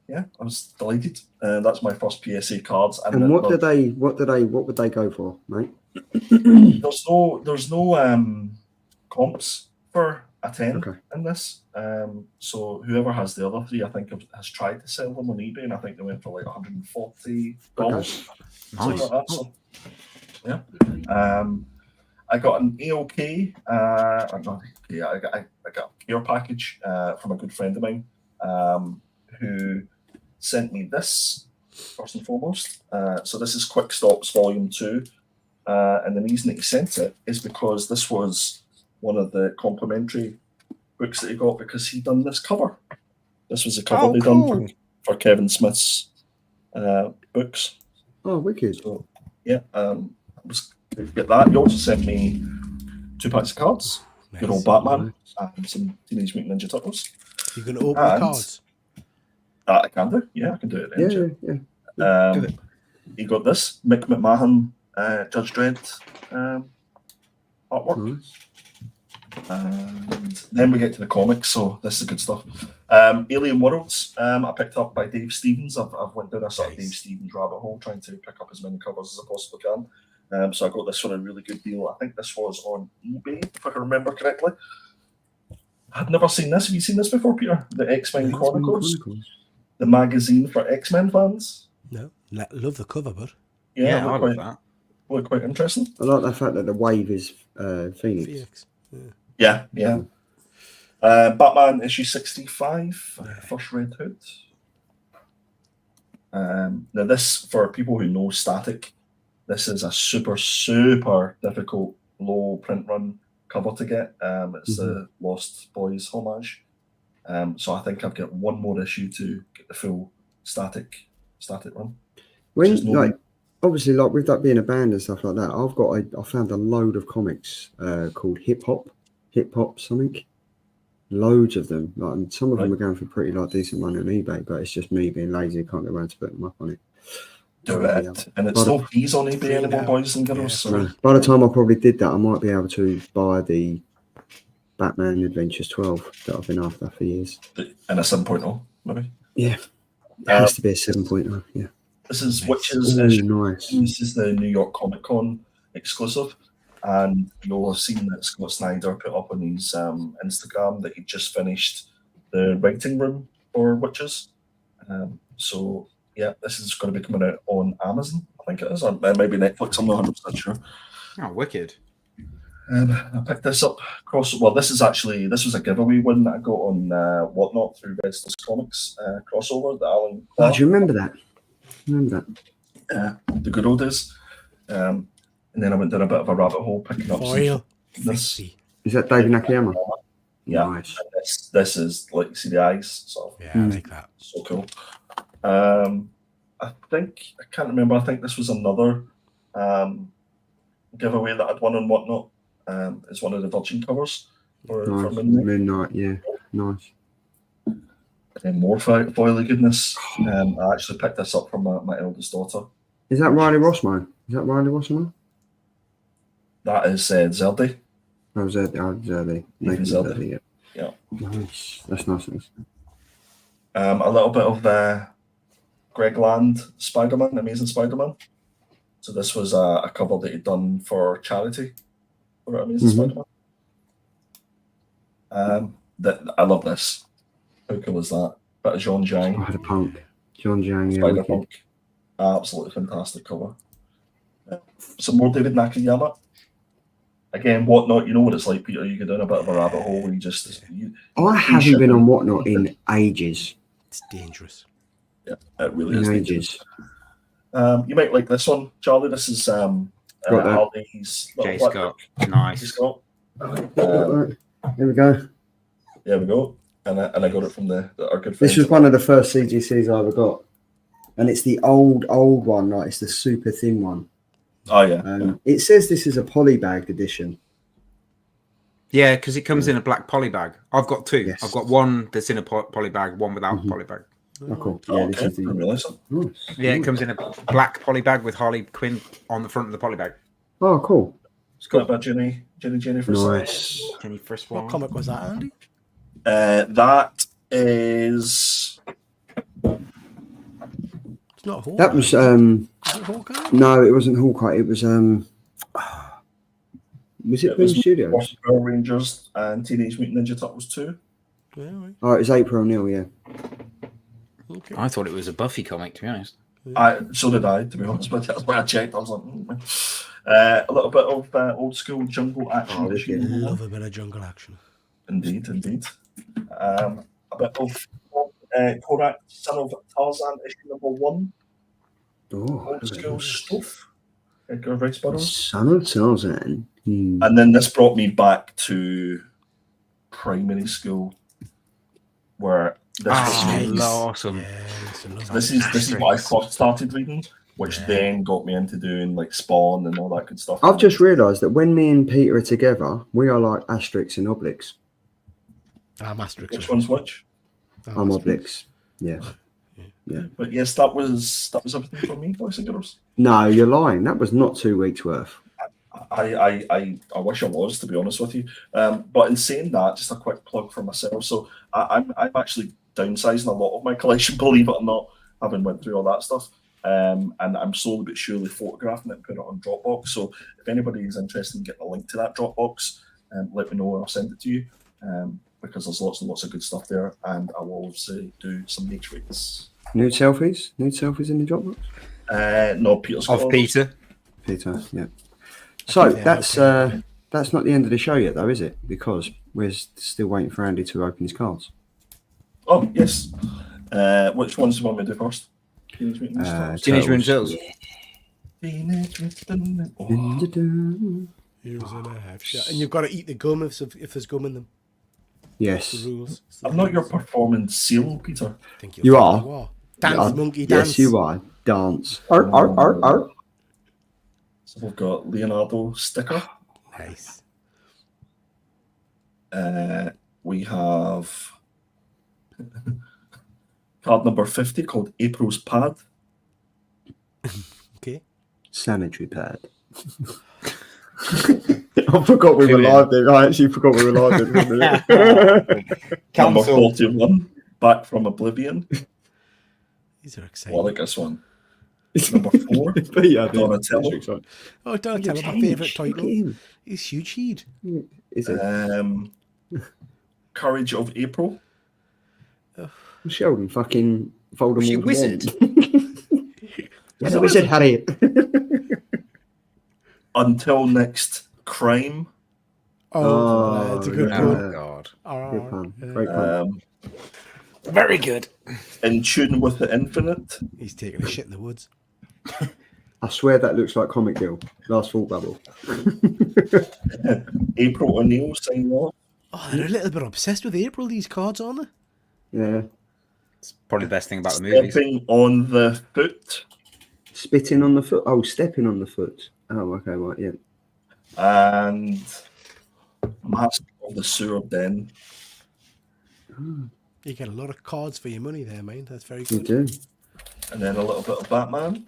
yeah, I was delighted. That's my first PSA cards. And what would they go for, mate? There's no comps for a 10 in this. So whoever has the other 3, I think, has tried to sell them on eBay, and I think they went for like $140. Nice. Like that. So yeah. I got an AOK. I got a care package from a good friend of mine who sent me this first and foremost. So this is Quick Stops Volume 2. And the reason that he sent it is because this was one of the complimentary books that he got, because he done this cover. This was a cover they done for Kevin Smith's books. Oh, wicked. So, yeah, I was going to get that. He also sent me 2 packs of cards, Nice. good old Batman, and some Teenage Mutant Ninja Turtles. You can open the cards. That I can do. Yeah, I can do it. Then, Yeah. You got this Mick McMahon, Judge Dredd artwork. Nice. And then we get to the comics, so this is good stuff. Alien Worlds, I picked up by Dave Stevens. I've went down a sort of Dave Stevens rabbit hole trying to pick up as many covers as I possibly can. So I got this for a really good deal. I think this was on eBay, if I can remember correctly. I'd never seen this. Have you seen this before, Peter? The X-Men Chronicles, the magazine for X-Men fans. No, love the cover, bud. Yeah, I love that. Look quite interesting. I like the fact that the wave is Phoenix. Yeah. Batman issue 65, first Red Hood. Now this, for people who know Static, this is a super, super difficult low print run cover to get. It's the Lost Boys homage. So I think I've got one more issue to get the full Static run. When obviously, like with that being a band and stuff like that, I found a load of comics called Hip Hop something. Loads of them. Like, and some of them are going for pretty decent money on eBay, but it's just me being lazy. Can't get around to putting them up on it. Do it, and it's no fees on eBay anymore, boys and girls. So. By the time I probably did that, I might be able to buy the Batman Adventures 12 that I've been after for years. And a 7.0, maybe. Yeah, it has to be a 7.0. Yeah. This is Witches. Nice. This is the New York Comic Con exclusive, and you'll have seen that Scott Snyder put up on his Instagram that he just finished the writing room for Witches. So yeah, this is going to be coming out on Amazon, I think it is, or maybe Netflix. I'm not 100% sure. Oh, wicked! I picked this up this was a giveaway win that I got on Whatnot through Restless Comics crossover. The Alan Clark. Oh, do you remember that? The good old days. And then I went down a bit of a rabbit hole picking up this. Is that David Nakayama? Yeah. Nice. This is like, see the eyes. So yeah, I like that. So cool. I can't remember. I think this was another giveaway that I'd won on Whatnot. It's one of the Virgin covers for Midnight. Yeah, nice. And more foily goodness. I actually picked this up from my eldest daughter. Is that Riley Rossmo? That is Zeldy. Oh, Zeldy. Zeldy. Yeah. Nice. That's nice. A little bit of Greg Land Spider-Man, Amazing Spider-Man. So this was a cover that he'd done for charity for Amazing Spider-Man. I love this. How cool is that? Bit of John Jang. Spider-Punk. John Jang, Spider-Punk. Absolutely fantastic cover. Some more David Nakayama. Again, Whatnot, you know what it's like, Peter. You go down a bit of a rabbit hole where you just... I haven't been on Whatnot in ages. It's dangerous. Yeah, it really is ages. You might like this one, Charlie. This is Harley's Jay Scott. Nice. Jay Scott. Here we go. There we go. And I got it from our good friend. This was one of the first CGCs I ever got. And it's the old one, like it's the super thin one. Oh, yeah. It says this is a polybagged edition. Yeah, because it comes in a black poly bag. I've got two. Yes. I've got one that's in a poly bag, one without a poly bag. Oh, cool. Yeah, this is the... Yeah, it comes in a black poly bag with Harley Quinn on the front of the poly bag. Oh, cool. It's got about Jenny for nice. Jenny first one. What comic was that, Andy? That is... It's not Hawkeye. That was Is it Hawkeye? No, it wasn't Hawkeye. It was it Boom Studios? Power Rangers and Teenage Mutant Ninja Turtles 2. Yeah, right. Oh, it was April O'Neil, yeah. Okay. I thought it was a Buffy comic, to be honest. So did I, to be honest, but that's why I checked. I was like, a little bit of old school jungle action. Love a bit of jungle action. Indeed. A bit of Korak, Son of Tarzan, issue number 1. Old school stuff. Edgar Rice Burroughs. Son of Tarzan. And then this brought me back to primary school, where this was awesome. Yeah, this is what I first started reading. which then got me into doing like Spawn and all that good stuff. I've just realised that when me and Peter are together, we are like Asterix and Obelix. I'm Asterix. Which one's which? I'm Obelix. Yeah. But yes, that was everything for me, boys and girls. No, you're lying. That was not 2 weeks worth. I wish I was, to be honest with you. But in saying that, just a quick plug for myself. So I'm actually downsizing a lot of my collection, believe it or not, having went through all that stuff. And I'm slowly but surely photographing it and putting it on Dropbox. So if anybody is interested in getting a link to that Dropbox, let me know and I'll send it to you. Because there's lots and lots of good stuff there, and I will obviously do some next week's. Nude selfies in the Dropbox? No, Peter's got Of Peter. Peter, yeah. So that's not the end of the show yet, though, is it? Because we're still waiting for Andy to open his cards. Oh yes. Which ones do you want me to do first? Teenage Mutant Ninja Teenage Mutant Turtles. Teenage Mutant. Oh. Heroes in a half shot. And you've got to eat the gum if there's gum in them. Yes. The rules. I'm not your performance seal, Peter. I think You are. Dance, monkey, dance. Yes, you are. Dance. Art. So we've got Leonardo sticker. Nice. We have card number 50 called April's Pad. Okay. Sanitary pad. I forgot we were live there. I actually forgot we were live there. Number 41, Back from Oblivion. These are exciting. I like this one. Number 4, Donatello. Oh, Donatello, my favourite title. He's huge heed. Is it? Courage of April. Sheldon fucking Voldemort. She wizard. Yes, a wizard, Harry. Until Next Crime. Oh, that's a good yeah. one. God. Good pun. Great pun. Very good. In Tune with the Infinite. He's taking a shit in the woods. I swear that looks like Comic Deal. Last Thought Bubble. April O'Neil signing off. Oh, they're a little bit obsessed with April, these cards, aren't they? Yeah. It's probably the best thing about the movies. Stepping on the Foot. Spitting on the foot. Oh, stepping on the foot. Oh, okay, right, yeah. And Master of the Sewer Den. You get a lot of cards for your money there, mate. That's very You good. do. And then a little bit of Batman.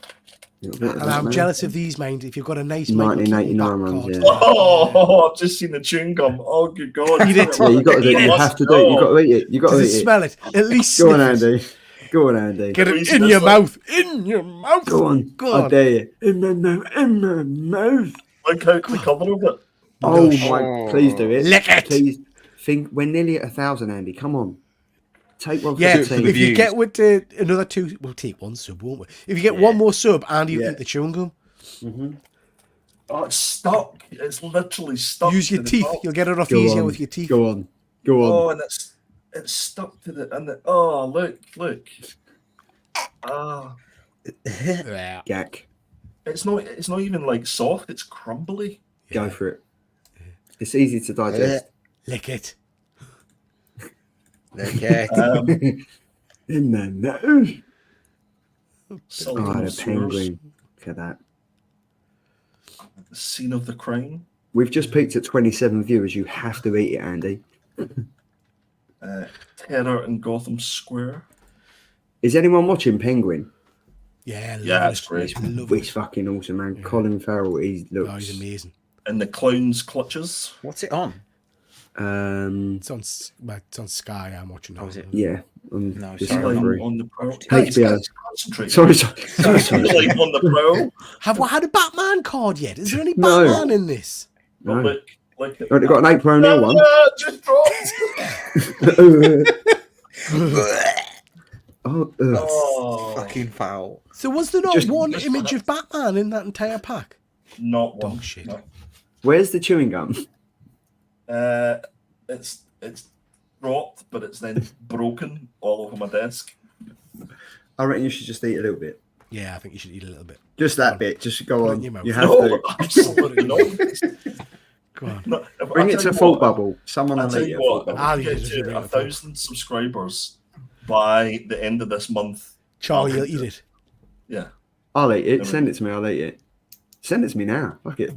And I'm jealous of these, mind. If you've got a nice 1989 ones, yeah. Oh, I've just seen the chewing gum. Oh, good God. Eat it. Yeah, you got to do it. You have to do it. You got to eat it. You got to Does eat it it. smell it? At least Go on, sniff it. Andy. Go on, Andy. Get it in your mouth. In your mouth. Go on. Go I on. dare you. In my mouth. In my mouth. Look out the cover of it. Oh Lush. my! Please do it. Lick it. Please think. We're nearly at 1,000, Andy. Come on. Take one for Yeah, the team. if you get with another 2, we'll take one sub, won't we? If you get one more sub, Andy will eat the chewing gum. Mm-hmm. Oh, it's stuck. It's literally stuck. Use your to the teeth. top. You'll get it off Go easier on. with your teeth. Go on. Go on. Oh, and it's stuck to the. Oh, look. Ah, Yeah. Gack. it's not even like soft. It's crumbly. Go for it. It's easy to digest. Lick it. Okay. In my mouth. Sullivan Oh, of the Sewers, penguin. Look at that. The Scene of the Crime. We've just peaked at 27 viewers. You have to eat it, Andy. Terror in Gotham Square. Is anyone watching Penguin? Yeah, Yeah, it's great. It's fucking awesome, man. Yeah. Colin Farrell, he looks. Oh, he's amazing. In the Clown's Clutches. What's it on? It's on Sky. I'm watching. Oh, is it? Yeah. No, Live sorry. on the Prowl. HBO. Concentrate. Sorry. Live on the Prowl. Have we had a Batman card yet? Is there any No. Batman in this? But No. look at Oh, they got an April O'Neil one. Just dropped. Oh, Oh, Fucking foul. So was there not Just- one just image of Batman in that entire pack? not one. Dog shit. No. where's the chewing gum? It's dropped, but it's then broken all over my desk. I reckon you should just eat a little bit. Yeah, I think you should eat a little bit. Just that bit. Just go Put it on. in your mouth. You have No, to. absolutely not. Go on. No, Bring it to Fault Bubble. Someone I'll will tell eat you it. what, Fault if I'll we eat get it if you to bring it 1,000 subscribers by the end of this month. Charlie, you'll eat it. Yeah. I'll eat it. Send it to me. I'll eat it. Send it to me now. Fuck it.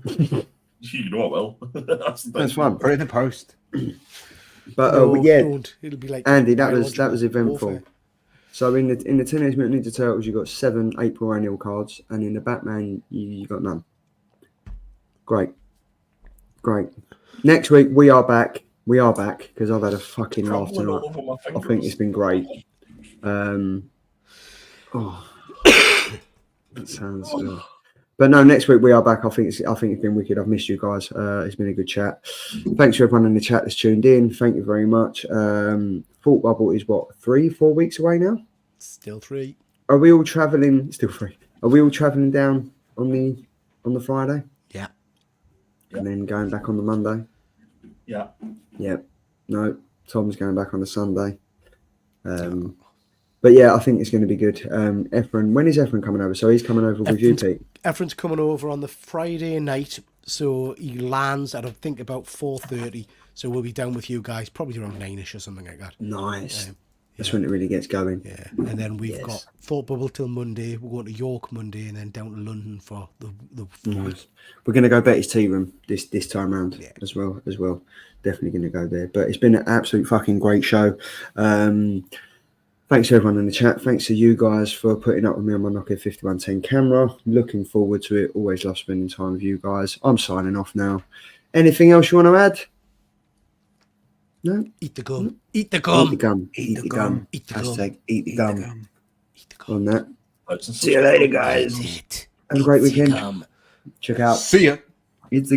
You know I will. That's fine. Put it in the post. But No, yeah, don't. It'll be like Andy, that was biological eventful. warfare. So in the Teenage Mutant Ninja Turtles, you got 7 April annual cards, and in the Batman, you got none. Great. Next week we are back. We are back because I've had a fucking laugh tonight. I think it's been great. That sounds. But no, next week we are back. I think it's been wicked. I've missed you guys. It's been a good chat. Thanks for everyone in the chat that's tuned in. Thank you very much. Thought Bubble is what, 3-4 weeks away now? Still 3. Are we all travelling? Still 3. Are we all travelling down on the Friday? Yeah. And then going back on the Monday? Yeah. Yeah. No, Tom's going back on the Sunday. But yeah, I think it's going to be good. Efren, when is Efren coming over? So he's coming over with you, Pete? Efren's coming over on the Friday night, so he lands at I think about 4:30. So we'll be down with you guys probably around 9ish or something like that. Nice. That's when it really gets going. Yeah, and then we've got Thought Bubble till Monday. We're going to York Monday, and then down to London for the nice. We're going to go Betty's Tea Room this time round as well. Definitely going to go there. But it's been an absolute fucking great show. Thanks to everyone in the chat. Thanks to you guys for putting up with me on my Nokia 5110 camera. Looking forward to it. Always love spending time with you guys. I'm signing off now. Anything else you want to add? No? Eat the gum. Eat the gum. Eat the gum. Eat the gum. Eat the gum. Hashtag eat the gum. Eat the gum. On that. See you later, guys. Have a great weekend. Check out. See ya. It's the